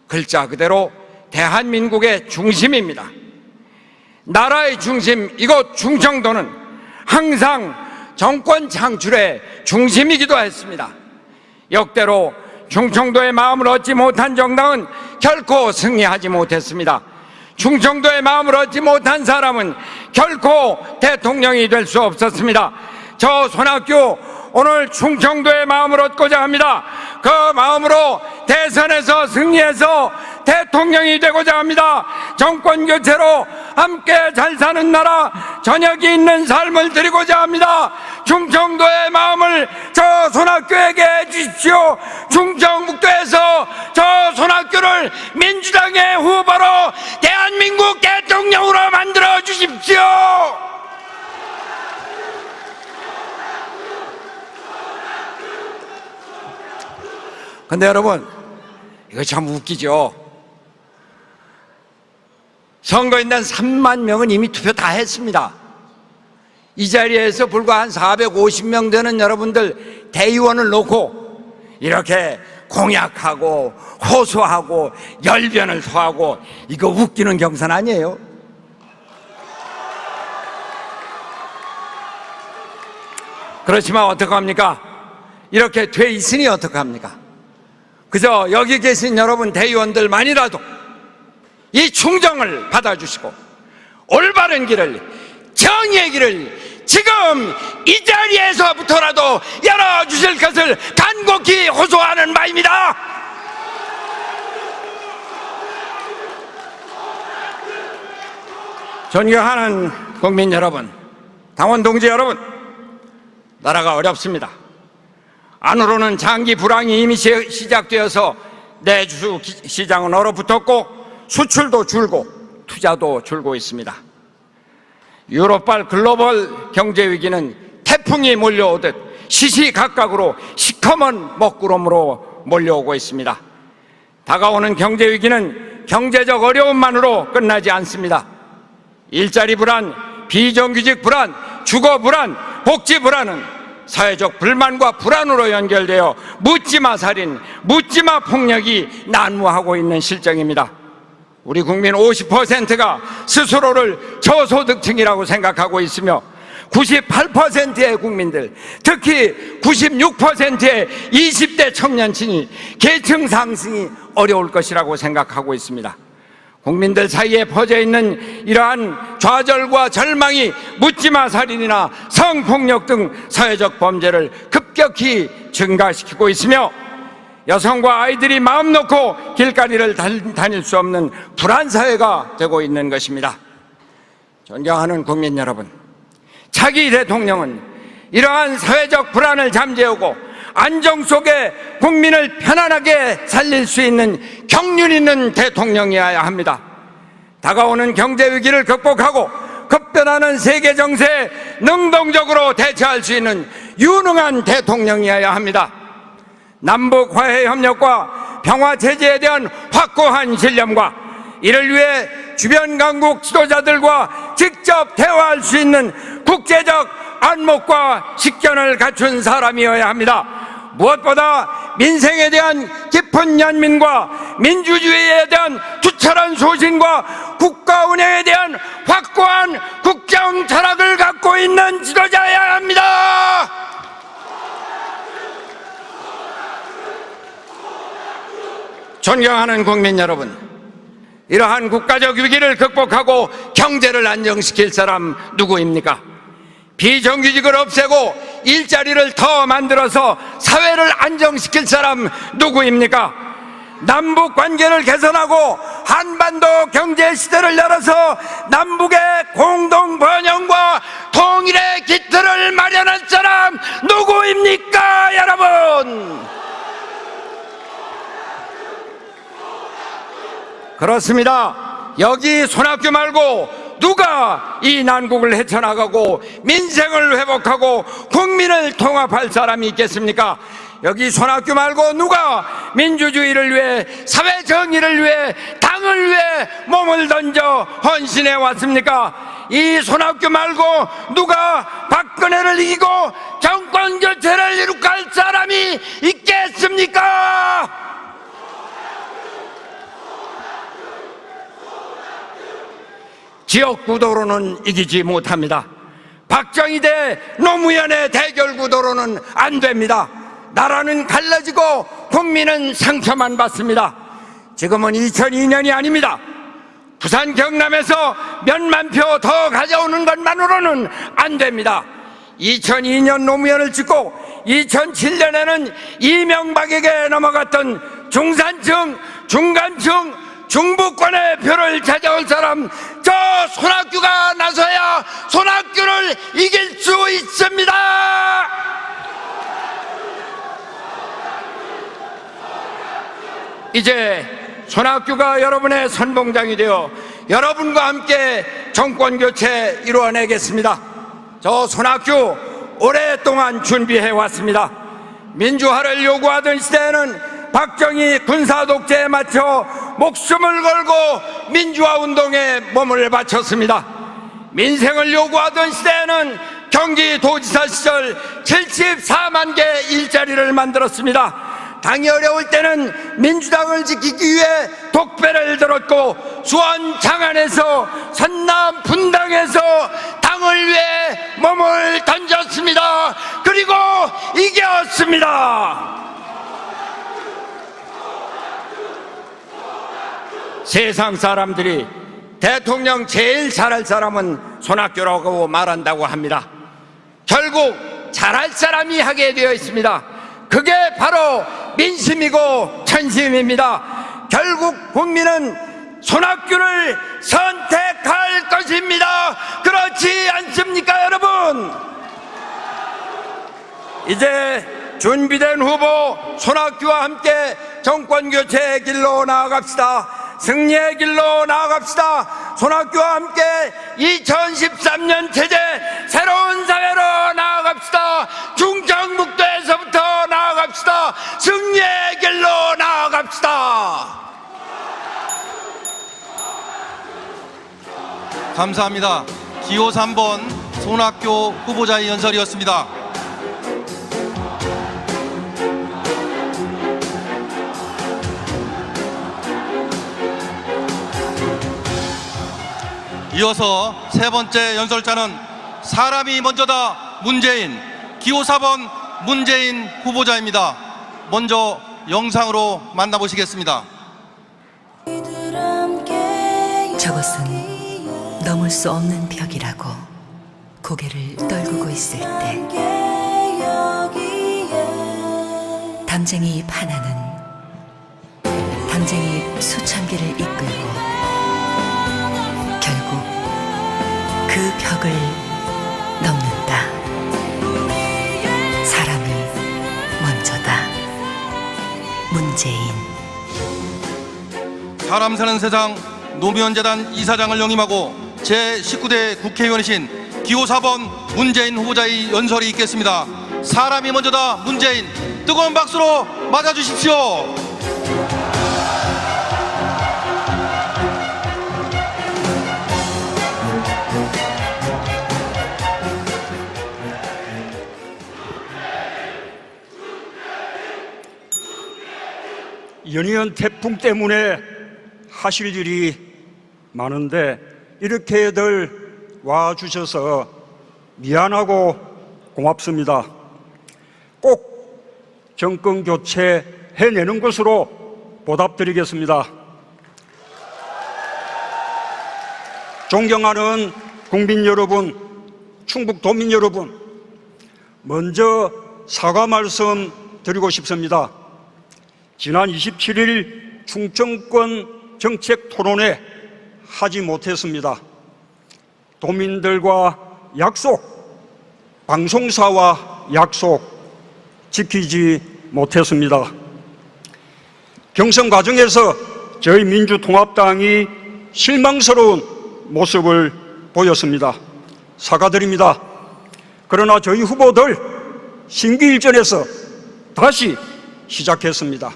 글자 그대로 대한민국의 중심입니다. 나라의 중심, 이곳 충청도는 항상 정권 창출의 중심이기도 했습니다. 역대로 충청도의 마음을 얻지 못한 정당은 결코 승리하지 못했습니다. 충청도의 마음을 얻지 못한 사람은 결코 대통령이 될 수 없었습니다. 저 손학규 오늘 충청도의 마음을 얻고자 합니다. 그 마음으로 대선에서 승리해서 대통령이 되고자 합니다. 정권 교체로 함께 잘 사는 나라, 저녁이 있는 삶을 드리고자 합니다. 충청도의 마음을 저 손학규에게 주십시오. 충청북도에서 저 손학규를 민주당의 후보로 대한민국 대통령으로 만들어 주십시오. 근데 여러분, 이거 참 웃기죠? 선거인단 3만 명은 이미 투표 다 했습니다. 이 자리에서 불과 한 450명 되는 여러분들 대의원을 놓고 이렇게 공약하고 호소하고 열변을 토하고, 이거 웃기는 경선 아니에요? 그렇지만 어떡합니까? 이렇게 돼 있으니 어떡합니까? 그저 여기 계신 여러분 대의원들만이라도 이 충정을 받아주시고 올바른 길을, 정의의 길을 지금 이 자리에서부터라도 열어주실 것을 간곡히 호소하는 바입니다. 존경하는 국민 여러분, 당원 동지 여러분, 나라가 어렵습니다. 안으로는 장기 불황이 이미 시작되어서 내수 시장은 얼어붙었고 수출도 줄고 투자도 줄고 있습니다. 유럽발 글로벌 경제 위기는 태풍이 몰려오듯 시시각각으로 시커먼 먹구름으로 몰려오고 있습니다. 다가오는 경제 위기는 경제적 어려움만으로 끝나지 않습니다. 일자리 불안, 비정규직 불안, 주거 불안, 복지 불안은 사회적 불만과 불안으로 연결되어 묻지마 살인, 묻지마 폭력이 난무하고 있는 실정입니다. 우리 국민 50%가 스스로를 저소득층이라고 생각하고 있으며 98%의 국민들, 특히 96%의 20대 청년층이 계층 상승이 어려울 것이라고 생각하고 있습니다. 국민들 사이에 퍼져 있는 이러한 좌절과 절망이 묻지마 살인이나 성폭력 등 사회적 범죄를 급격히 증가시키고 있으며 여성과 아이들이 마음 놓고 길거리를 다닐 수 없는 불안 사회가 되고 있는 것입니다. 존경하는 국민 여러분, 차기 대통령은 이러한 사회적 불안을 잠재우고 안정 속에 국민을 편안하게 살릴 수 있는 경륜 있는 대통령이어야 합니다. 다가오는 경제 위기를 극복하고 급변하는 세계 정세에 능동적으로 대처할 수 있는 유능한 대통령이어야 합니다. 남북 화해 협력과 평화 체제에 대한 확고한 신념과 이를 위해 주변 강국 지도자들과 직접 대화할 수 있는 국제적 안목과 식견을 갖춘 사람이어야 합니다. 무엇보다 민생에 대한 깊은 연민과 민주주의에 대한 투철한 소신과 국가 운영에 대한 확고한 국정 철학을 갖고 있는 지도자여야 합니다. 존경하는 국민 여러분, 이러한 국가적 위기를 극복하고 경제를 안정시킬 사람 누구입니까? 비정규직을 없애고 일자리를 더 만들어서 사회를 안정시킬 사람 누구입니까? 남북 관계를 개선하고 한반도 경제 시대를 열어서 남북의 공동 번영과 통일의 기틀을 마련할 사람 누구입니까, 여러분? 그렇습니다. 여기 손학규 말고 누가 이 난국을 헤쳐나가고 민생을 회복하고 국민을 통합할 사람이 있겠습니까? 여기 손학규 말고 누가 민주주의를 위해, 사회 정의를 위해, 당을 위해 몸을 던져 헌신해 왔습니까? 이 손학규 말고 누가 박근혜를 이기고 정권 교체를 이룩할 사람이 있겠습니까? 지역구도로는 이기지 못합니다. 박정희 대 노무현의 대결 구도로는 안 됩니다. 나라는 갈라지고 국민은 상처만 받습니다. 지금은 2002년이 아닙니다. 부산 경남에서 몇만 표 더 가져오는 것만으로는 안 됩니다. 2002년 노무현을 찍고 2007년에는 이명박에게 넘어갔던 중산층, 중간층, 중부권의 표를 찾아올 사람, 저 손학규가 나서야 손학규를 이길 수 있습니다. 이제 손학규가 여러분의 선봉장이 되어 여러분과 함께 정권 교체 이루어내겠습니다. 저 손학규 오랫동안 준비해 왔습니다. 민주화를 요구하던 시대에는 박정희 군사 독재에 맞춰 목숨을 걸고 민주화 운동에 몸을 바쳤습니다. 민생을 요구하던 시대에는 경기도지사 시절 74만 개 일자리를 만들었습니다. 당이 어려울 때는 민주당을 지키기 위해 독배를 들었고 수원 장안에서 선남 분당에서 당을 위해 몸을 던졌습니다. 그리고 이겼습니다. 세상 사람들이 대통령 제일 잘할 사람은 손학규라고 말한다고 합니다. 결국 잘할 사람이 하게 되어 있습니다. 그게 바로 민심이고 천심입니다. 결국 국민은 손학규를 선택할 것입니다. 그렇지 않습니까, 여러분? 이제 준비된 후보 손학규와 함께 정권교체의 길로 나아갑시다. 승리의 길로 나아갑시다. 손학규와 함께 2013년 체제 새로운 사회로 나아갑시다. 중정북도에서부터 나아갑시다. 승리의 길로 나아갑시다. 감사합니다. 기호 3번 손학규 후보자의 연설이었습니다. 이어서 세 번째 연설자는 사람이 먼저다 문재인, 기호 4번 문재인 후보자입니다. 먼저 영상으로 만나보시겠습니다. 저것은 넘을 수 없는 벽이라고 고개를 떨구고 있을 때 담쟁이 하나는 담쟁이 수천 개를 이끌고 결국 그 벽을 넘는다. 사람이 먼저다. 문재인. 사람 사는 세상 노무현재단 이사장을 역임하고 제19대 국회의원이신 기호 4번 문재인 후보자의 연설이 있겠습니다. 사람이 먼저다 문재인, 뜨거운 박수로 맞아주십시오. 연이은 태풍 때문에 하실 일이 많은데 이렇게들 와주셔서 미안하고 고맙습니다. 꼭 정권 교체 해내는 것으로 보답드리겠습니다. 존경하는 국민 여러분, 충북도민 여러분, 먼저 사과 말씀 드리고 싶습니다. 지난 27일 충청권 정책 토론회 하지 못했습니다. 도민들과 약속, 방송사와 약속 지키지 못했습니다. 경선 과정에서 저희 민주통합당이 실망스러운 모습을 보였습니다. 사과드립니다. 그러나 저희 후보들 심기일전에서 다시 시작했습니다.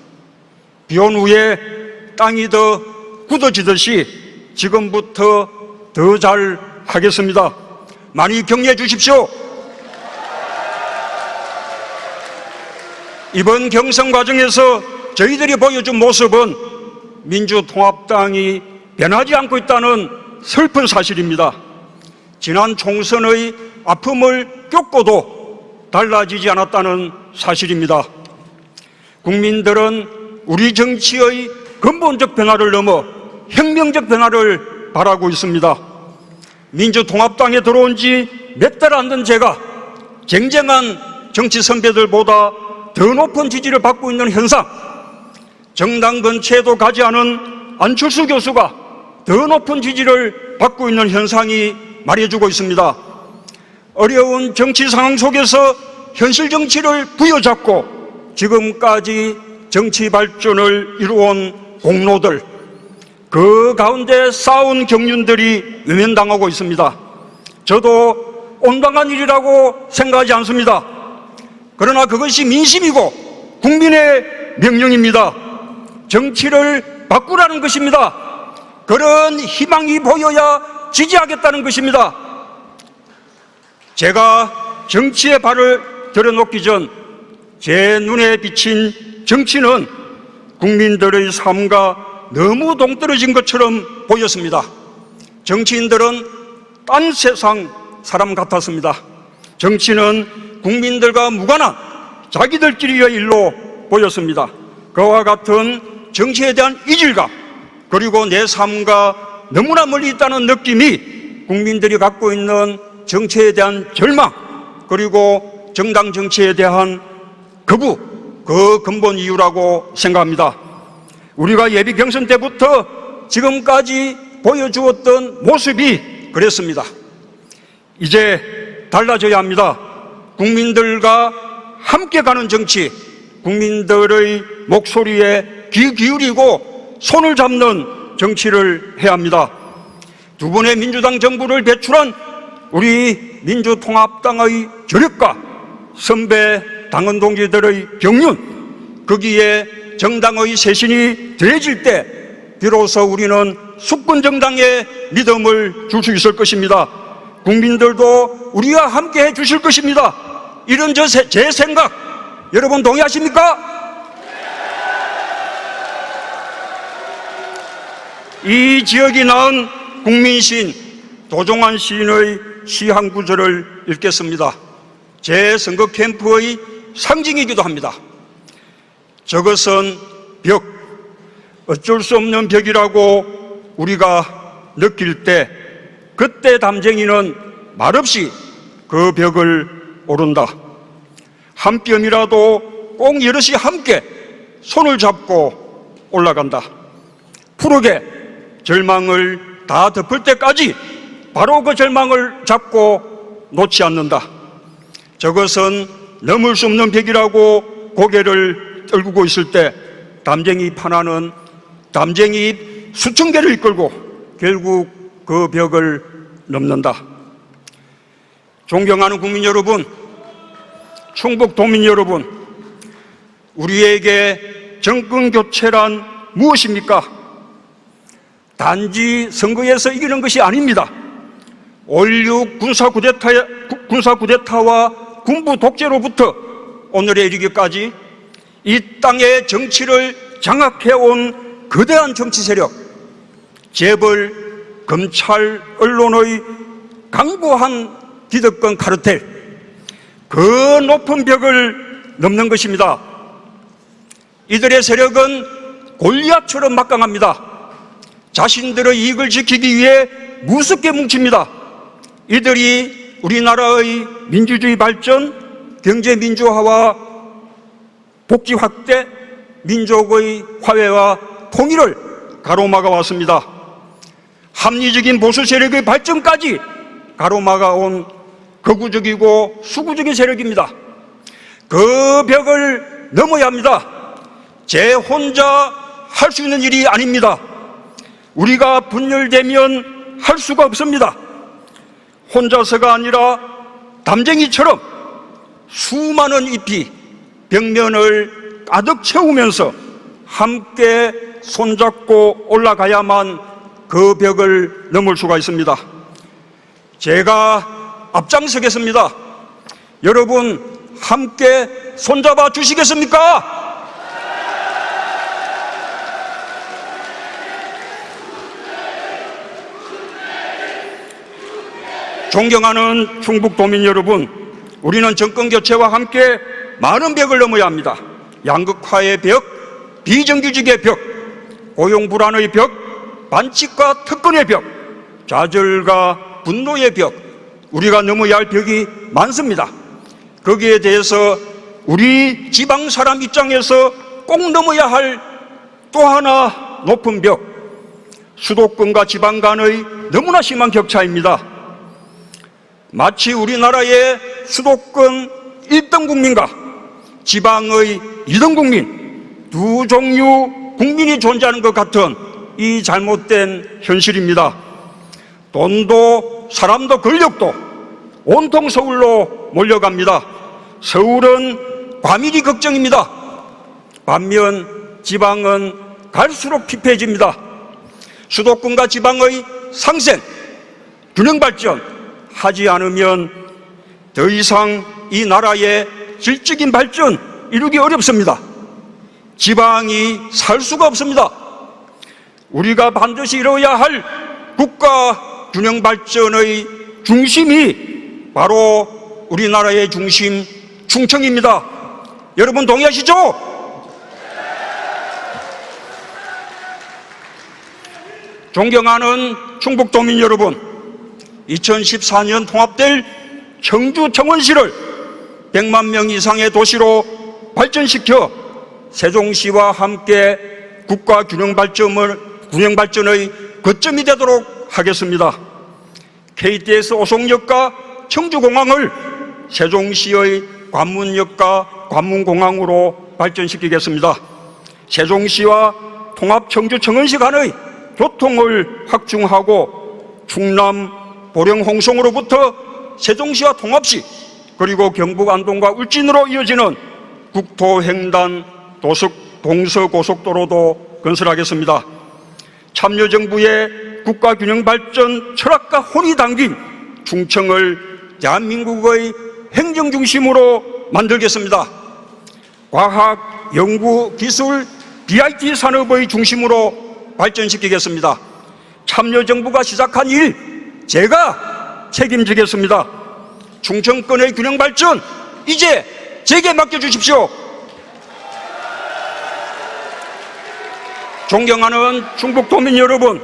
비온 후에 땅이 더 굳어지듯이 지금부터 더 잘 하겠습니다. 많이 격려해 주십시오. 이번 경선 과정에서 저희들이 보여준 모습은 민주통합당이 변하지 않고 있다는 슬픈 사실입니다. 지난 총선의 아픔을 겪고도 달라지지 않았다는 사실입니다. 국민들은 우리 정치의 근본적 변화를 넘어 혁명적 변화를 바라고 있습니다. 민주통합당에 들어온 지 몇 달 안 된 제가 쟁쟁한 정치 선배들보다 더 높은 지지를 받고 있는 현상, 정당 근처에도 가지 않은 안철수 교수가 더 높은 지지를 받고 있는 현상이 말해주고 있습니다. 어려운 정치 상황 속에서 현실 정치를 부여잡고 지금까지 정치 발전을 이루어온 공로들, 그 가운데 싸운 경륜들이 외면당하고 있습니다. 저도 온당한 일이라고 생각하지 않습니다. 그러나 그것이 민심이고 국민의 명령입니다. 정치를 바꾸라는 것입니다. 그런 희망이 보여야 지지하겠다는 것입니다. 제가 정치에 발을 들여놓기 전 제 눈에 비친 정치는 국민들의 삶과 너무 동떨어진 것처럼 보였습니다. 정치인들은 딴 세상 사람 같았습니다. 정치는 국민들과 무관한 자기들끼리의 일로 보였습니다. 그와 같은 정치에 대한 이질감, 그리고 내 삶과 너무나 멀리 있다는 느낌이 국민들이 갖고 있는 정치에 대한 절망, 그리고 정당 정치에 대한 거부, 그 근본 이유라고 생각합니다. 우리가 예비 경선 때부터 지금까지 보여주었던 모습이 그랬습니다. 이제 달라져야 합니다. 국민들과 함께 가는 정치, 국민들의 목소리에 귀 기울이고 손을 잡는 정치를 해야 합니다. 두 번의 민주당 정부를 배출한 우리 민주통합당의 저력과 선배 당원 동지들의 경륜, 거기에 정당의 쇄신이 더해질 때 비로소 우리는 수권 정당의 믿음을 줄 수 있을 것입니다. 국민들도 우리와 함께 해 주실 것입니다. 이런 제 생각 여러분 동의하십니까? 이 지역이 낳은 국민시인 도종환 시인의 시 한 구절을 읽겠습니다. 제 선거 캠프의 상징이기도 합니다. 저것은 벽, 어쩔 수 없는 벽이라고 우리가 느낄 때 그때 담쟁이는 말없이 그 벽을 오른다. 한 뼘이라도 꼭 여럿이 함께 손을 잡고 올라간다. 푸르게 절망을 다 덮을 때까지 바로 그 절망을 잡고 놓지 않는다. 저것은 넘을 수 없는 벽이라고 고개를 떨구고 있을 때 담쟁이 하나는 담쟁이 수천 개를 이끌고 결국 그 벽을 넘는다. 존경하는 국민 여러분, 충북 도민 여러분, 우리에게 정권 교체란 무엇입니까? 단지 선거에서 이기는 것이 아닙니다. 5.16 군사 쿠데타와 군부 독재로부터 오늘에 이르기까지 이 땅의 정치를 장악해온 거대한 정치 세력, 재벌, 검찰, 언론의 강고한 기득권 카르텔, 그 높은 벽을 넘는 것입니다. 이들의 세력은 골리앗처럼 막강합니다. 자신들의 이익을 지키기 위해 무섭게 뭉칩니다. 이들이 우리나라의 민주주의 발전, 경제 민주화와 복지 확대, 민족의 화해와 통일을 가로막아 왔습니다. 합리적인 보수 세력의 발전까지 가로막아 온 거구적이고 수구적인 세력입니다. 그 벽을 넘어야 합니다. 제 혼자 할 수 있는 일이 아닙니다. 우리가 분열되면 할 수가 없습니다. 혼자서가 아니라 담쟁이처럼 수많은 잎이 벽면을 가득 채우면서 함께 손잡고 올라가야만 그 벽을 넘을 수가 있습니다. 제가 앞장서겠습니다. 여러분 함께 손잡아 주시겠습니까? 존경하는 충북도민 여러분, 우리는 정권교체와 함께 많은 벽을 넘어야 합니다. 양극화의 벽, 비정규직의 벽, 고용불안의 벽, 반칙과 특권의 벽, 좌절과 분노의 벽, 우리가 넘어야 할 벽이 많습니다. 거기에 대해서 우리 지방 사람 입장에서 꼭 넘어야 할 또 하나 높은 벽, 수도권과 지방 간의 너무나 심한 격차입니다. 마치 우리나라의 수도권 1등 국민과 지방의 2등 국민, 두 종류 국민이 존재하는 것 같은 이 잘못된 현실입니다. 돈도 사람도 권력도 온통 서울로 몰려갑니다. 서울은 과밀이 걱정입니다. 반면 지방은 갈수록 피폐해집니다. 수도권과 지방의 상생, 균형 발전 하지 않으면 더 이상 이 나라의 질적인 발전 이루기 어렵습니다. 지방이 살 수가 없습니다. 우리가 반드시 이뤄야 할 국가 균형 발전의 중심이 바로 우리나라의 중심 충청입니다. 여러분 동의하시죠? 존경하는 충북도민 여러분, 2014년 통합될 청주 청원시를 100만 명 이상의 도시로 발전시켜 세종시와 함께 국가 균형 발전의 거점이 되도록 하겠습니다. KTX 오송역과 청주공항을 세종시의 관문역과 관문공항으로 발전시키겠습니다. 세종시와 통합 청주 청원시 간의 교통을 확충하고 충남 보령 홍성으로부터 세종시와 통합시 그리고 경북 안동과 울진으로 이어지는 국토횡단 동서고속도로도 건설하겠습니다. 참여정부의 국가균형발전 철학과 혼이 담긴 충청을 대한민국의 행정중심으로 만들겠습니다. 과학, 연구, 기술, BIT 산업의 중심으로 발전시키겠습니다. 참여정부가 시작한 일 제가 책임지겠습니다. 충청권의 균형발전 이제 제게 맡겨주십시오. 존경하는 충북도민 여러분,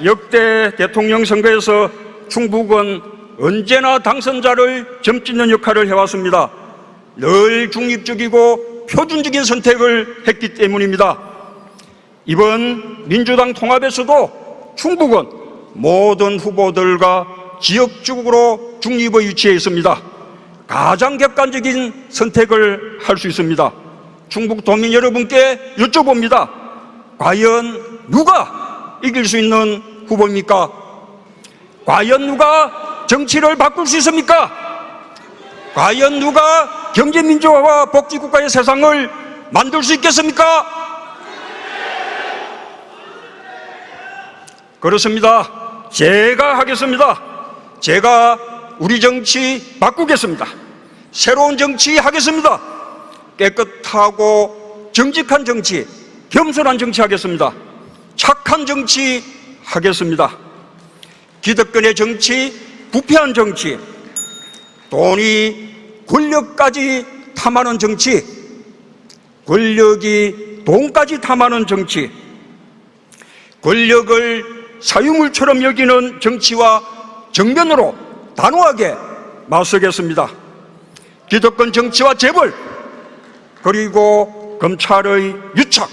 역대 대통령 선거에서 충북은 언제나 당선자를 점찍는 역할을 해왔습니다. 늘 중립적이고 표준적인 선택을 했기 때문입니다. 이번 민주당 통합에서도 충북은 모든 후보들과 지역적으로 중립의 위치에 있습니다. 가장 객관적인 선택을 할 수 있습니다. 충북도민 여러분께 여쭤봅니다. 과연 누가 이길 수 있는 후보입니까? 과연 누가 정치를 바꿀 수 있습니까? 과연 누가 경제민주화와 복지국가의 세상을 만들 수 있겠습니까? 그렇습니다. 제가 하겠습니다. 제가 우리 정치 바꾸겠습니다. 새로운 정치 하겠습니다. 깨끗하고 정직한 정치, 겸손한 정치 하겠습니다. 착한 정치 하겠습니다. 기득권의 정치, 부패한 정치, 돈이 권력까지 탐하는 정치, 권력이 돈까지 탐하는 정치, 권력을 사유물처럼 여기는 정치와 정면으로 단호하게 맞서겠습니다. 기득권 정치와 재벌, 그리고 검찰의 유착,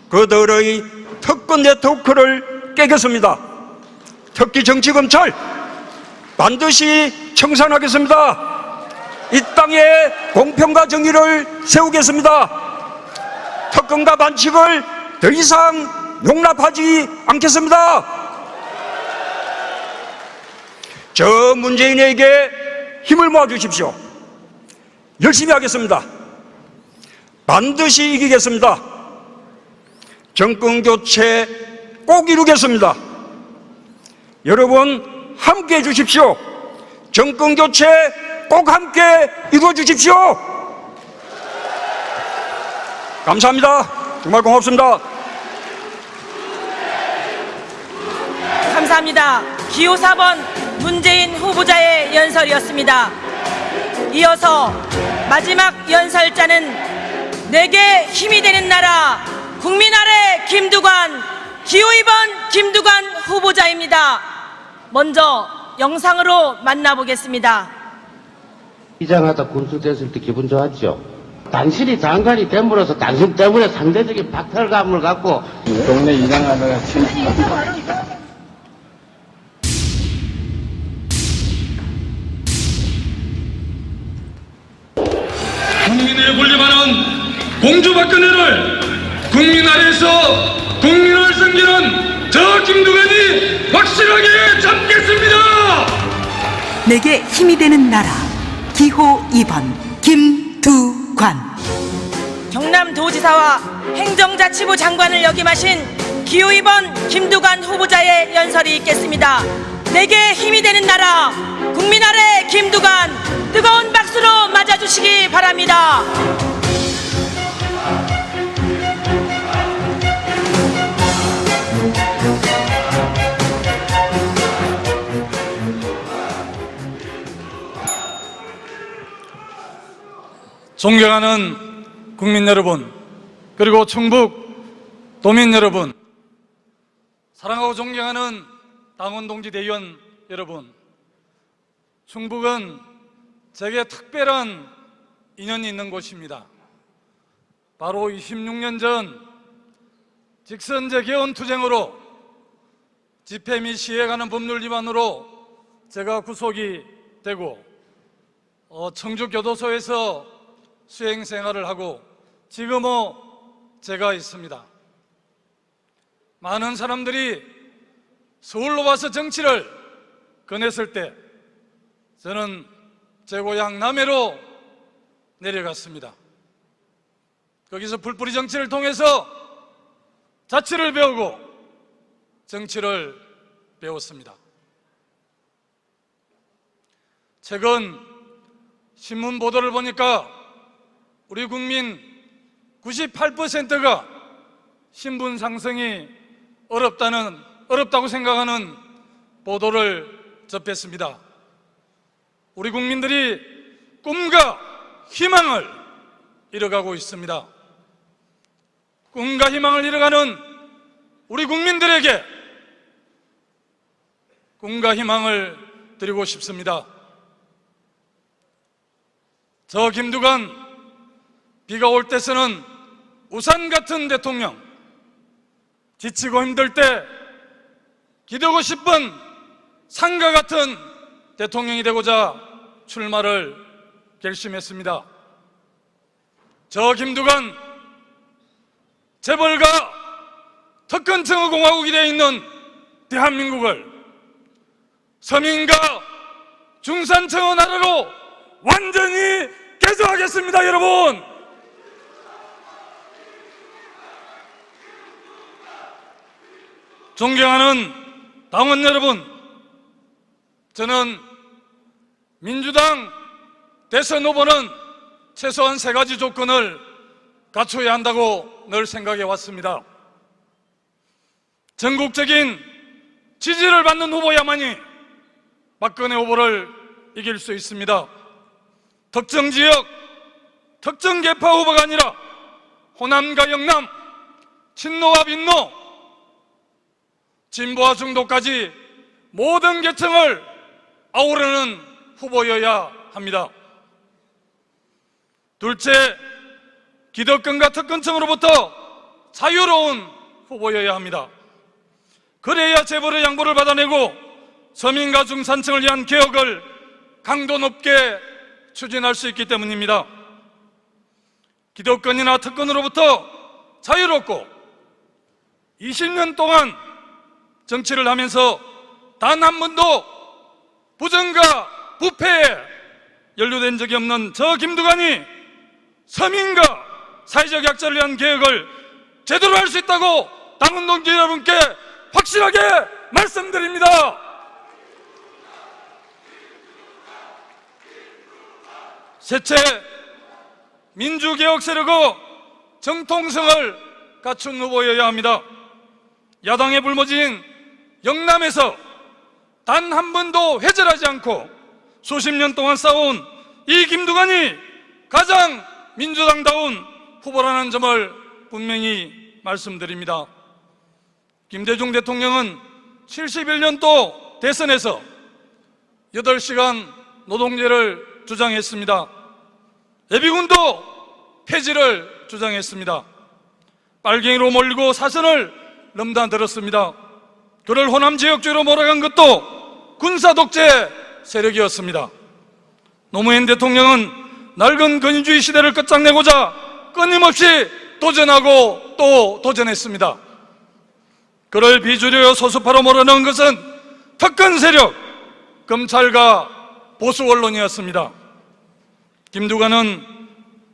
그들의 특권 네트워크를 깨겠습니다. 특히 정치 검찰 반드시 청산하겠습니다. 이 땅에 공평과 정의를 세우겠습니다. 특권과 반칙을 더 이상 용납하지 않겠습니다. 저 문재인에게 힘을 모아주십시오. 열심히 하겠습니다. 반드시 이기겠습니다. 정권교체 꼭 이루겠습니다. 여러분 함께 해주십시오. 정권교체 꼭 함께 이루어주십시오. 감사합니다. 정말 고맙습니다. 감사합니다. 기호 4번 문재인 후보자의 연설이었습니다. 이어서 마지막 연설자는 내게 힘이 되는 나라 국민 아래 김두관 기호 2번 김두관 후보자입니다. 먼저 영상으로 만나보겠습니다. 이장하다 군수됐을 때 기분 좋았죠. 당신이 장관이 됨으로써 당신 때문에 상대적인 박탈감을 갖고 동네 이장하다가 국민의 권리반은 공주박근혜를 국민 아래에서 국민을 섬기는 저 김두관이 확실하게 잡겠습니다. 내게 힘이 되는 나라 기호 2번 김두관. 경남도지사와 행정자치부 장관을 역임하신 기호 2번 김두관 후보자의 연설이 있겠습니다. 내게 힘이 되는 나라 국민 아래 김두관 뜨거운 박수로 맞아주시기 바랍니다. 존경하는 국민 여러분, 그리고 충북 도민 여러분, 사랑하고 존경하는 당원 동지 대의원 여러분, 충북은 제게 특별한 인연이 있는 곳입니다. 바로 26년 전 직선제 개헌 투쟁으로 집회 및 시위에 관한 법률 위반으로 제가 구속이 되고 청주교도소에서 수행 생활을 하고 지금은 제가 있습니다. 많은 사람들이 서울로 와서 정치를 꺼냈을 때 저는 제 고향 남해로 내려갔습니다. 거기서 불뿌리 정치를 통해서 자치를 배우고 정치를 배웠습니다. 최근 신문 보도를 보니까 우리 국민 98%가 신분 상승이 어렵다고 생각하는 보도를 접했습니다. 우리 국민들이 꿈과 희망을 잃어가고 있습니다. 꿈과 희망을 잃어가는 우리 국민들에게 꿈과 희망을 드리고 싶습니다. 저 김두관, 비가 올 때 쓰는 우산 같은 대통령, 지치고 힘들 때 기대고 싶은 상과 같은 대통령이 되고자 출마를 결심했습니다. 저 김두관, 재벌과 특권층의 공화국이 되어 있는 대한민국을 서민과 중산층의 나라로 완전히 개조하겠습니다, 여러분. 존경하는 당원 여러분, 저는 민주당 대선 후보는 최소한 3가지 조건을 갖춰야 한다고 늘 생각해 왔습니다. 전국적인 지지를 받는 후보야만이 박근혜 후보를 이길 수 있습니다. 특정 지역, 특정 계파 후보가 아니라 호남과 영남, 친노와 민노, 진보와 중도까지 모든 계층을 아우르는 후보여야 합니다. 둘째, 기득권과 특권층으로부터 자유로운 후보여야 합니다. 그래야 재벌의 양보를 받아내고 서민과 중산층을 위한 개혁을 강도 높게 추진할 수 있기 때문입니다. 기득권이나 특권으로부터 자유롭고 20년 동안 정치를 하면서 단 한 번도 부정과 부패에 연루된 적이 없는 저 김두관이 서민과 사회적 약자를 위한 개혁을 제대로 할 수 있다고 당원 동지 여러분께 확실하게 말씀드립니다. 셋째, 민주개혁 세력의 정통성을 갖춘 후보여야 합니다. 야당의 불모지인 영남에서 단 한 번도 회절하지 않고 수십 년 동안 싸운 이 김두관이 가장 민주당다운 후보라는 점을 분명히 말씀드립니다. 김대중 대통령은 71년도 대선에서 8시간 노동제를 주장했습니다. 예비군도 폐지를 주장했습니다. 빨갱이로 몰리고 사선을 넘나들었습니다. 그를 호남 지역주의로 몰아간 것도 군사 독재 세력이었습니다. 노무현 대통령은 낡은 권위주의 시대를 끝장내고자 끊임없이 도전하고 또 도전했습니다. 그를 비주류 소수파로 몰아넣은 것은 특권 세력, 검찰과 보수 언론이었습니다. 김두관은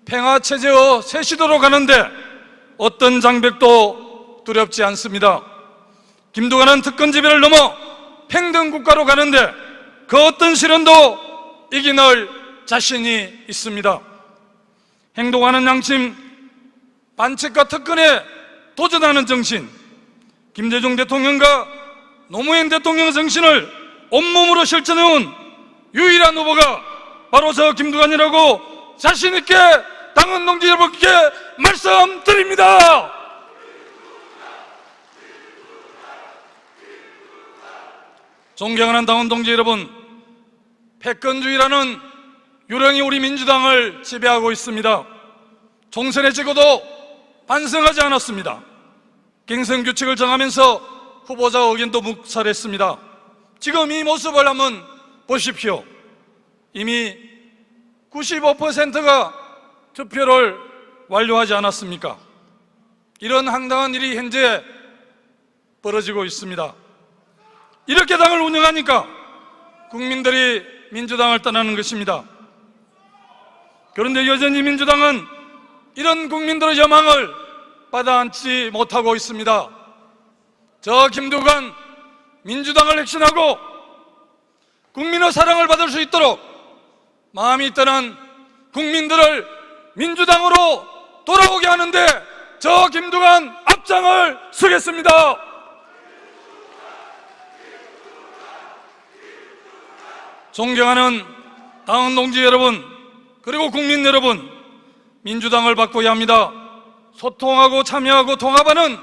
평화체제의 새 시도로 가는데 어떤 장벽도 두렵지 않습니다. 김두관은 특권지배를 넘어 평등국가로 가는데 그 어떤 시련도 이겨낼 자신이 있습니다. 행동하는 양심, 반칙과 특권에 도전하는 정신, 김대중 대통령과 노무현 대통령의 정신을 온몸으로 실천해온 유일한 후보가 바로 저 김두관이라고 자신있게 당원 동지 여러분께 말씀드립니다. 존경하는 당원 동지 여러분, 패권주의라는 유령이 우리 민주당을 지배하고 있습니다. 총선에 지고도 반성하지 않았습니다. 경선 규칙을 정하면서 후보자 의견도 묵살했습니다. 지금 이 모습을 한번 보십시오. 이미 95%가 투표를 완료하지 않았습니까? 이런 황당한 일이 현재 벌어지고 있습니다. 이렇게 당을 운영하니까 국민들이 민주당을 떠나는 것입니다. 그런데 여전히 민주당은 이런 국민들의 여망을 받아안지 못하고 있습니다. 저 김두관 민주당을 혁신하고 국민의 사랑을 받을 수 있도록 마음이 떠난 국민들을 민주당으로 돌아오게 하는데 저 김두관 앞장을 서겠습니다. 존경하는 당원 동지 여러분, 그리고 국민 여러분, 민주당을 바꿔야 합니다. 소통하고 참여하고 통합하는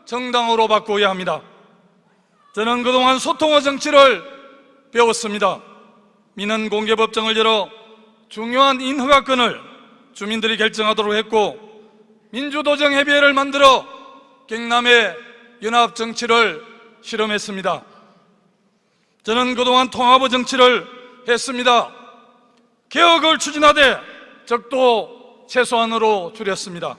정당으로 바꿔야 합니다. 저는 그동안 소통의 정치를 배웠습니다. 민원공개법정을 열어 중요한 인허가권을 주민들이 결정하도록 했고, 민주도정협의회를 만들어 경남의 연합정치를 실험했습니다. 저는 그동안 통합의 정치를 했습니다. 개혁을 추진하되 적도 최소한으로 줄였습니다.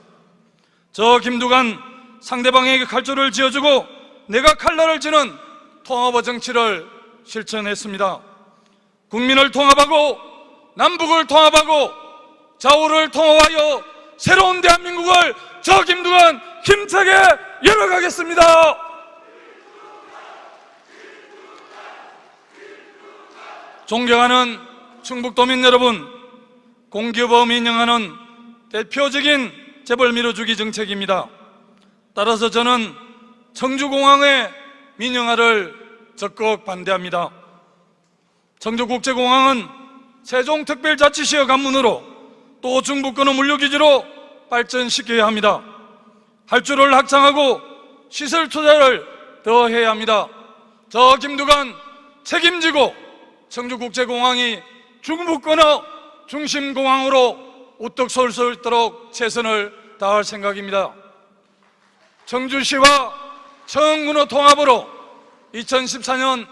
저 김두관 상대방에게 칼줄을 쥐어주고 내가 칼날을 쥐는 통합의 정치를 실천했습니다. 국민을 통합하고 남북을 통합하고 좌우를 통합하여 새로운 대한민국을 저 김두관 힘차게 열어가겠습니다. 존경하는 충북도민 여러분, 공기업 민영화는 대표적인 재벌 밀어주기 정책입니다. 따라서 저는 청주공항의 민영화를 적극 반대합니다. 청주국제공항은 세종특별자치시의 관문으로 또 중부권의 물류기지로 발전시켜야 합니다. 할주를 확장하고 시설 투자를 더 해야 합니다. 저 김두관 책임지고 청주국제공항이 중부권의 중심공항으로 우뚝 설 수 있도록 최선을 다할 생각입니다. 청주시와 청군의 통합으로 2014년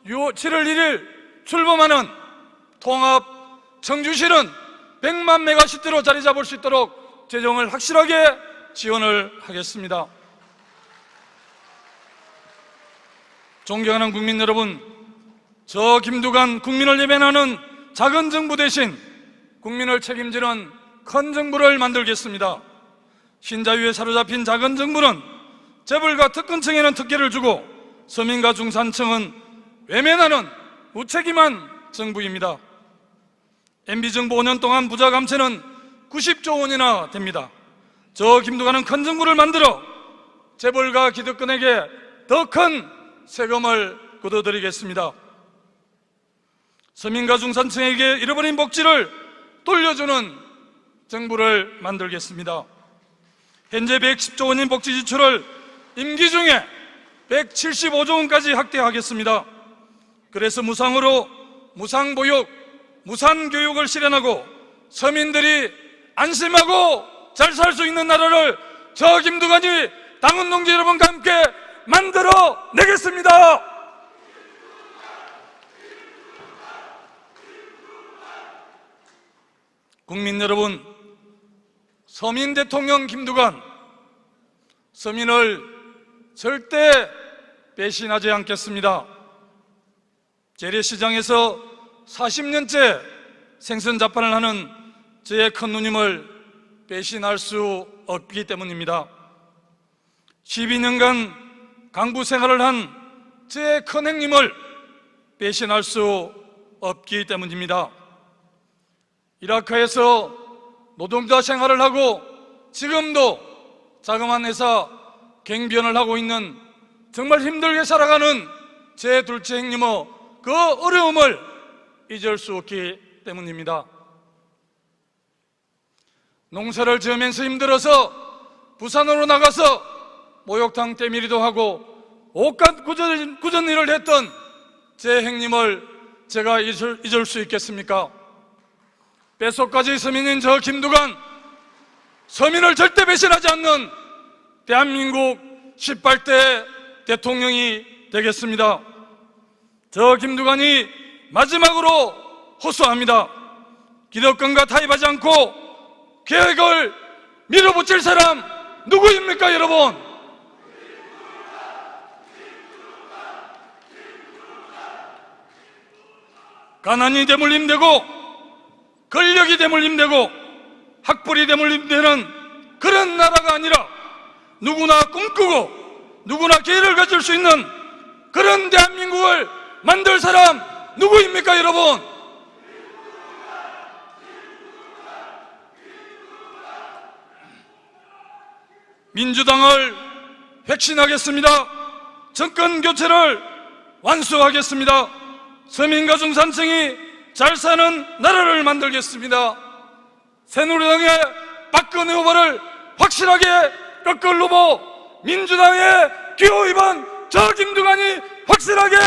7월 1일 출범하는 통합 청주시는 100만 메가시티로 자리 잡을 수 있도록 재정을 확실하게 지원을 하겠습니다. 존경하는 국민 여러분, 저 김두관 국민을 예배하는 작은 정부 대신 국민을 책임지는 큰 정부를 만들겠습니다. 신자유에 사로잡힌 작은 정부는 재벌과 특권층에는 특혜를 주고 서민과 중산층은 외면하는 무책임한 정부입니다. MB정부 5년 동안 부자 감세는 90조 원이나 됩니다. 저 김두관은 큰 정부를 만들어 재벌과 기득권에게 더 큰 세금을 걷어들이겠습니다. 서민과 중산층에게 잃어버린 복지를 돌려주는 정부를 만들겠습니다. 현재 110조 원인 복지 지출을 임기 중에 175조 원까지 확대하겠습니다. 그래서 무상으로 무상보육, 무상교육을 실현하고 서민들이 안심하고 잘 살 수 있는 나라를 저 김두관이 당원 동지 여러분과 함께 만들어 내겠습니다. 국민 여러분, 서민 대통령 김두관, 서민을 절대 배신하지 않겠습니다. 재래시장에서 40년째 생선 자판을 하는 저의 큰 누님을 배신할 수 없기 때문입니다. 12년간 강부 생활을 한 저의 큰 형님을 배신할 수 없기 때문입니다. 이라크에서 노동자 생활을 하고 지금도 자그마한 회사 경비원을 하고 있는 정말 힘들게 살아가는 제 둘째 형님의 그 어려움을 잊을 수 없기 때문입니다. 농사를 지으면서 힘들어서 부산으로 나가서 목욕탕 때밀이도 하고 옷갓 굳은 일을 했던 제 형님을 제가 잊을 수 있겠습니까? 뼛속까지 서민인 저 김두관, 서민을 절대 배신하지 않는 대한민국 18대 대통령이 되겠습니다. 저 김두관이 마지막으로 호소합니다. 기득권과 타협하지 않고 계획을 밀어붙일 사람 누구입니까, 여러분? 가난이 대물림되고 권력이 대물림되고 학벌이 대물림되는 그런 나라가 아니라 누구나 꿈꾸고 누구나 기회를 가질 수 있는 그런 대한민국을 만들 사람 누구입니까, 여러분? 민주당을 혁신하겠습니다. 정권 교체를 완수하겠습니다. 서민과 중산층이 잘 사는 나라를 만들겠습니다. 새누리당의 박근혜 후보를 확실하게 꺾을 후보, 민주당의 기호 2번 저 김두관이 확실하게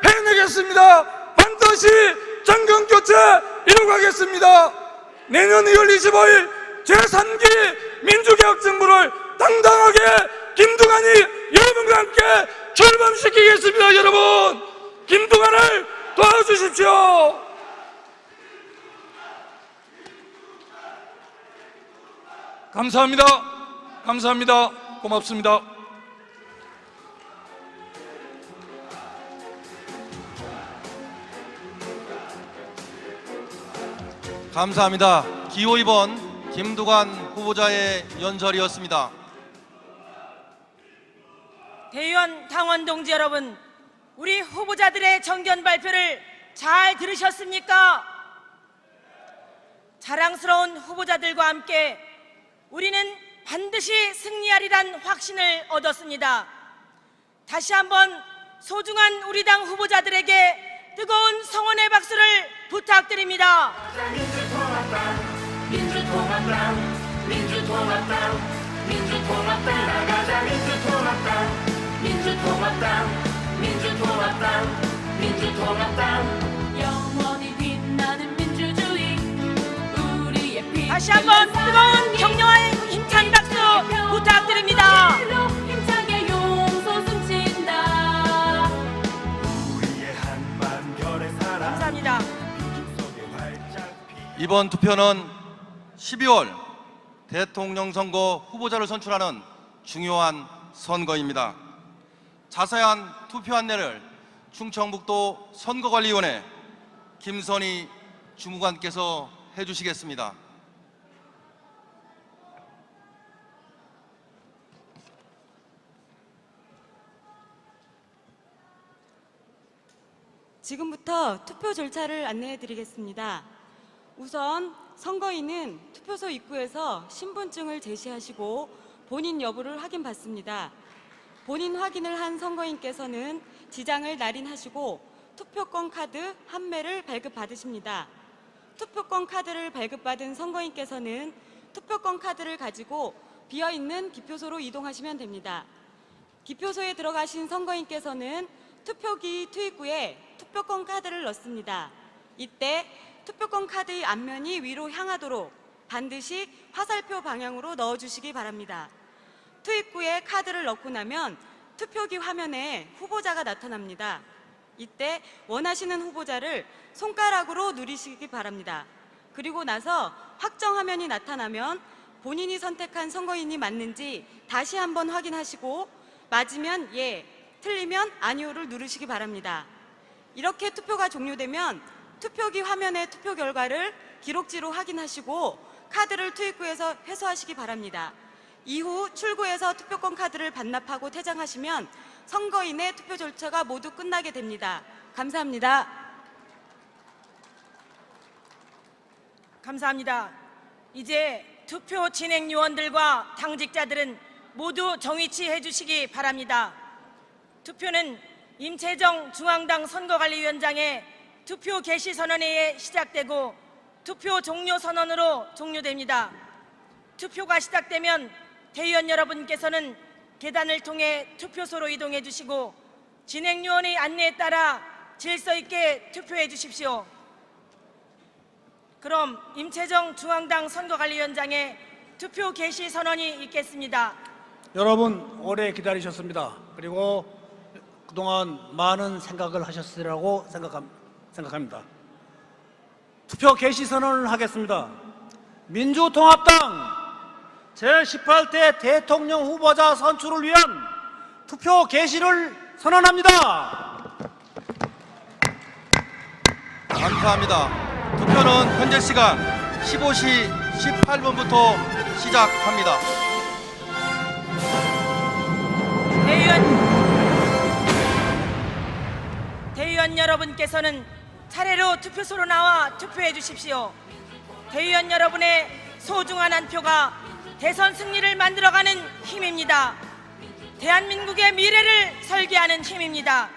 해내겠습니다. 반드시 정권 교체 이루가겠습니다. 내년 2월 25일 제3기 민주개혁 정부를 당당하게 김두관이 여러분과 함께 출범시키겠습니다. 여러분, 김두관을 도와주십시오. 감사합니다. 감사합니다. 고맙습니다. 감사합니다. 기호 2번 김두관 후보자의 연설이었습니다. 대의원 당원 동지 여러분, 우리 후보자들의 정견 발표를 잘 들으셨습니까? 자랑스러운 후보자들과 함께 우리는 반드시 승리하리란 확신을 얻었습니다. 다시 한번 소중한 우리 당 후보자들에게 뜨거운 성원의 박수를 부탁드립니다. 영원히 빛나는 민주주의, 우리의 피 다시 한번 뜨거운 격려와 힘찬 박수 부탁드립니다. 힘차게 용서 숨친다. 감사합니다. 이번 투표는 12월 대통령 선거 후보자를 선출하는 중요한 선거입니다. 자세한 투표 안내를 충청북도 선거관리위원회 김선희 주무관께서 해주시겠습니다. 지금부터 투표 절차를 안내해 드리겠습니다. 우선 선거인은 투표소 입구에서 신분증을 제시하시고 본인 여부를 확인받습니다. 본인 확인을 한 선거인께서는 지장을 날인하시고 투표권 카드 한 매를 발급받으십니다. 투표권 카드를 발급받은 선거인께서는 투표권 카드를 가지고 비어있는 기표소로 이동하시면 됩니다. 기표소에 들어가신 선거인께서는 투표기 투입구에 투표권 카드를 넣습니다. 이때 투표권 카드의 앞면이 위로 향하도록 반드시 화살표 방향으로 넣어주시기 바랍니다. 투입구에 카드를 넣고 나면 투표기 화면에 후보자가 나타납니다. 이때 원하시는 후보자를 손가락으로 누르시기 바랍니다. 그리고 나서 확정 화면이 나타나면 본인이 선택한 선거인이 맞는지 다시 한번 확인하시고 맞으면 예, 틀리면 아니오를 누르시기 바랍니다. 이렇게 투표가 종료되면 투표기 화면의 투표 결과를 기록지로 확인하시고 카드를 투입구에서 회수하시기 바랍니다. 이후 출구에서 투표권 카드를 반납하고 퇴장하시면 선거인의 투표 절차가 모두 끝나게 됩니다. 감사합니다. 감사합니다. 이제 투표 진행 요원들과 당직자들은 모두 정위치해 주시기 바랍니다. 투표는 임채정 중앙당 선거관리위원장의 투표 개시 선언회에 시작되고 투표 종료 선언으로 종료됩니다. 투표가 시작되면 대의원 여러분께서는 계단을 통해 투표소로 이동해 주시고 진행요원의 안내에 따라 질서 있게 투표해 주십시오. 그럼 임채정 중앙당 선거관리위원장의 투표 개시 선언이 있겠습니다. 여러분 오래 기다리셨습니다. 그리고 그동안 많은 생각을 하셨으리라고 생각합니다. 투표 개시 선언을 하겠습니다. 민주통합당 제18대 대통령 후보자 선출을 위한 투표 개시를 선언합니다. 감사합니다. 투표는 현재 시간 15시 18분부터 시작합니다. 대의원 여러분께서는 차례로 투표소로 나와 투표해 주십시오. 대의원 여러분의 소중한 한 표가 대선 승리를 만들어가는 힘입니다. 대한민국의 미래를 설계하는 힘입니다.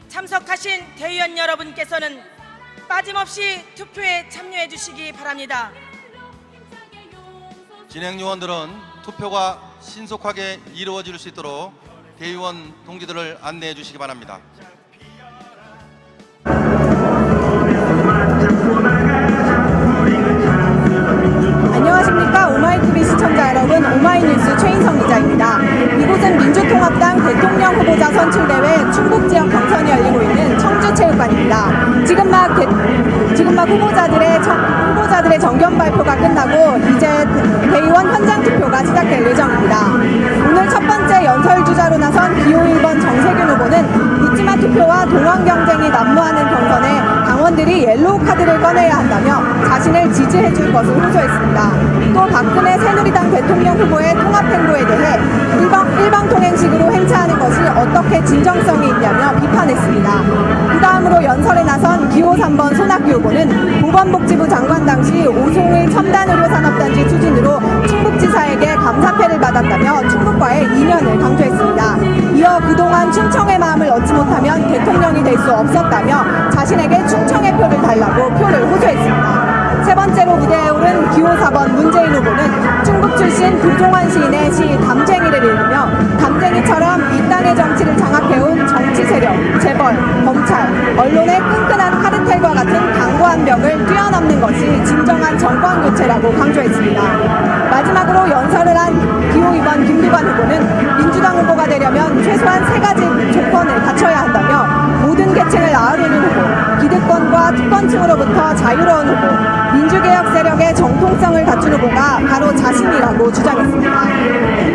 참석하신 대의원 여러분께서는 빠짐없이 투표에 참여해 주시기 바랍니다. 진행요원들은 투표가 신속하게 이루어질 수 있도록 대의원 동지들을 안내해 주시기 바랍니다. 안녕하십니까. 오마이TV 시청자 여러분, 오마이뉴스 최인성 기자입니다. 이곳은 민주통합당 대통령 후보자 선출대회 충북지역 경선이 열리고 있는 청주체육관입니다. 지금 막 후보자들의 정견 발표가 끝나고 이제 대의원 현장 투표가 시작될 예정입니다. 오늘 첫 번째 연설 주자로 나선 기호 1번 정세균 후보는 묻지마 투표와 동원 경쟁이 난무하는 경선에 당원들이 옐로우 카드를 꺼내야 한다며 자신을 지지해 줄 것을 호소했습니다. 또 박근혜 새누리당 대통령 후보의 통합 행보에 대해 일방통행식으로 행차하는 것이 어떻게 진정성이 있냐며 비판했습니다. 그 다음으로 연설에 나선 기호 3번 손학규 후보는 보건복지부 장관 당시 오송의 첨단의료산업단지 추진으로 충북지사에게 감사패를 받았다며 충북과의 인연을 강조했습니다. 이어 그동안 충청의 마음을 얻지 못하면 대통령이 될 수 없었다며 자신에게 충청의 표를 달라고 표를 호소했습니다. 세 번째로 무대에 오른 기호 4번 문재인 후보는 충북 출신 도종환 시인의 시 담쟁이를 읽으며 담쟁이처럼 이 땅의 정치를 장악해온 정치 세력, 재벌, 검찰, 언론의 끈끈한 카르텔과 같은 강고한 벽을 뛰어넘는 것이 진정한 정권 교체라고 강조했습니다. 마지막으로 연설을 한 기호 2번 김두관 후보는 민주당 후보가 되려면 최소한 3가지 조건을 갖춰야 한다며 모든 계층을 아우르는 후보, 기득권과 특권층으로부터 자유로운 후보, 민주개혁 세력의 정통성을 갖춘 후보가 바로 자신이라고 주장했습니다.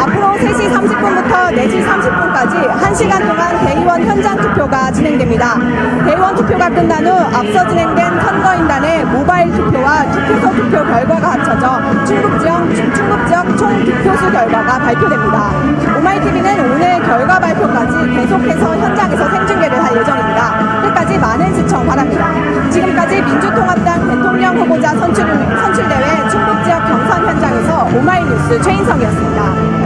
앞으로 3시 30분부터 4시 30분까지 1시간 동안 대의원 현장 투표가 진행됩니다. 대의원 투표가 끝난 후 앞서 진행된 선거인단의 모바일 투표와 투표소 투표 결과가 합쳐져 충북 지역 총 득표수 결과가 발표됩니다. 오마이TV는 오늘 결과 발표까지 계속해서 현장에서 생중계를 할 예정입니다. 끝까지 많은 시청 바랍니다. 지금까지 민주통합당 대통령 후보자 선출대회 충북 지역 경선 현장에서 오마이뉴스 최인성이었습니다.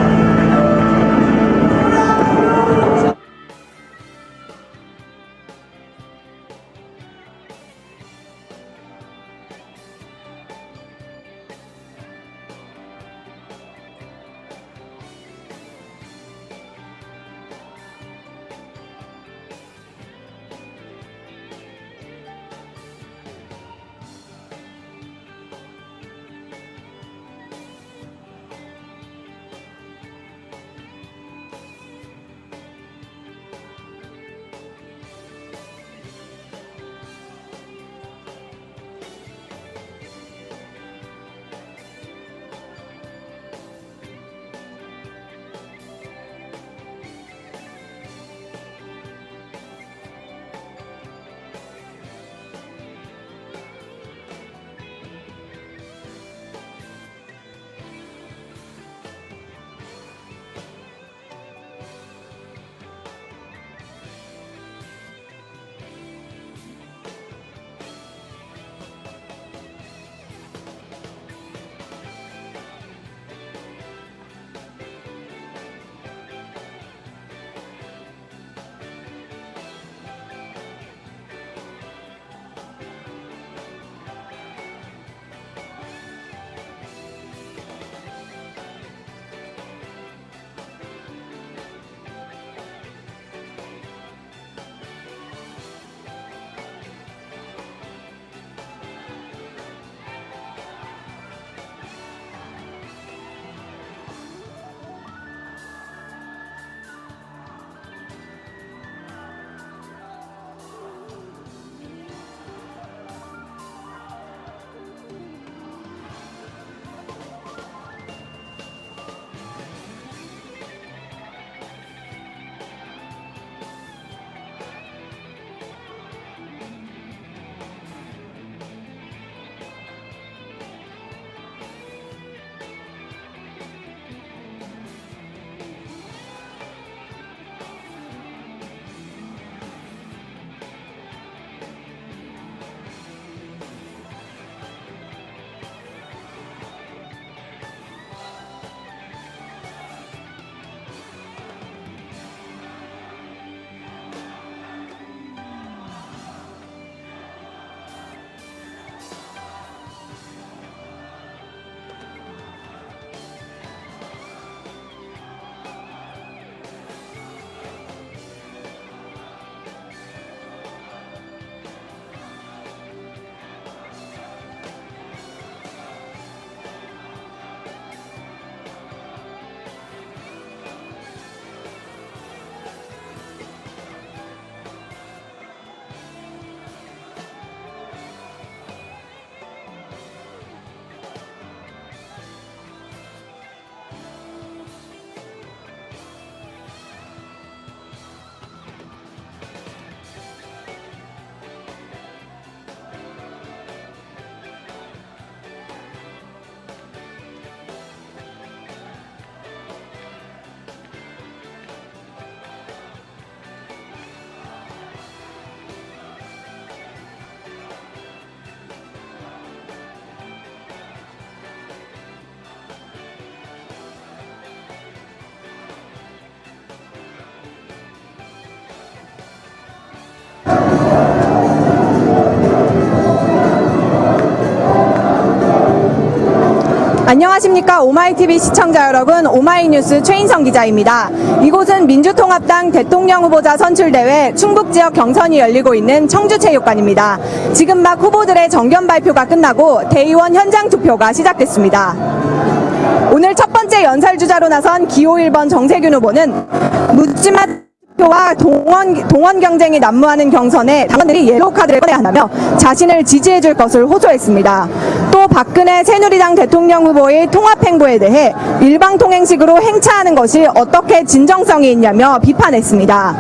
안녕하십니까. 오마이TV 시청자 여러분, 오마이뉴스 최인성 기자입니다. 이곳은 민주통합당 대통령 후보자 선출대회 충북지역 경선이 열리고 있는 청주체육관입니다. 지금 막 후보들의 정견 발표가 끝나고 대의원 현장 투표가 시작됐습니다. 오늘 첫 번째 연설주자로 나선 기호 1번 정세균 후보는 묻지마 투표와 동원 경쟁이 난무하는 경선에 당원들이 옐로우 카드를 꺼내야 한다며 자신을 지지해줄 것을 호소했습니다. 또 박근혜 새누리당 대통령 후보의 통합행보에 대해 일방통행식으로 행차하는 것이 어떻게 진정성이 있냐며 비판했습니다.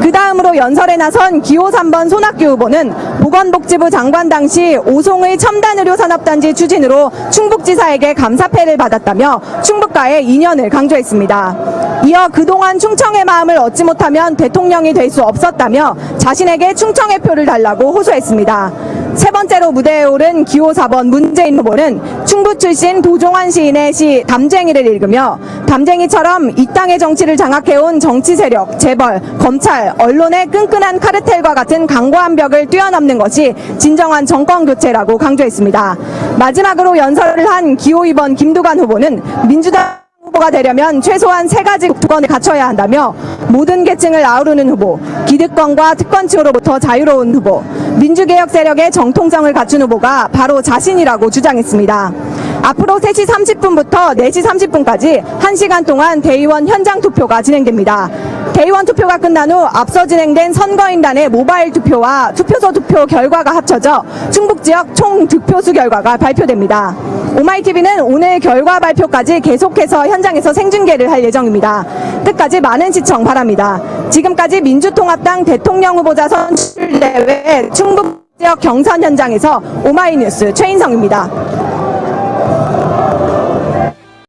그 다음으로 연설에 나선 기호 3번 손학규 후보는 보건복지부 장관 당시 오송의 첨단의료산업단지 추진으로 충북지사에게 감사패를 받았다며 충북과의 인연을 강조했습니다. 이어 그동안 충청의 마음을 얻지 못하면 대통령이 될 수 없었다며 자신에게 충청의 표를 달라고 호소했습니다. 세 번째로 무대에 오른 기호 4번 문재인 후보는 충북 출신 도종환 시인의 시 담쟁이를 읽으며 담쟁이처럼 이 땅의 정치를 장악해온 정치 세력, 재벌, 검찰, 언론의 끈끈한 카르텔과 같은 강고한 벽을 뛰어넘는 것이 진정한 정권 교체라고 강조했습니다. 마지막으로 연설을 한 기호 2번 김두관 후보는 민주당 후보가 되려면 최소한 3가지 조건을 갖춰야 한다며 모든 계층을 아우르는 후보, 기득권과 특권층으로부터 자유로운 후보, 민주개혁 세력의 정통성을 갖춘 후보가 바로 자신이라고 주장했습니다. 앞으로 3시 30분부터 4시 30분까지 1시간 동안 대의원 현장 투표가 진행됩니다. 대의원 투표가 끝난 후 앞서 진행된 선거인단의 모바일 투표와 투표소 투표 결과가 합쳐져 충북 지역 총 득표수 결과가 발표됩니다. 오마이TV는 오늘 결과 발표까지 계속해서 현장에서 생중계를 할 예정입니다. 끝까지 많은 시청 바랍니다. 지금까지 민주통합당 대통령 후보자 선출대회 충북 지역 경선 현장에서 오마이뉴스 최인성입니다.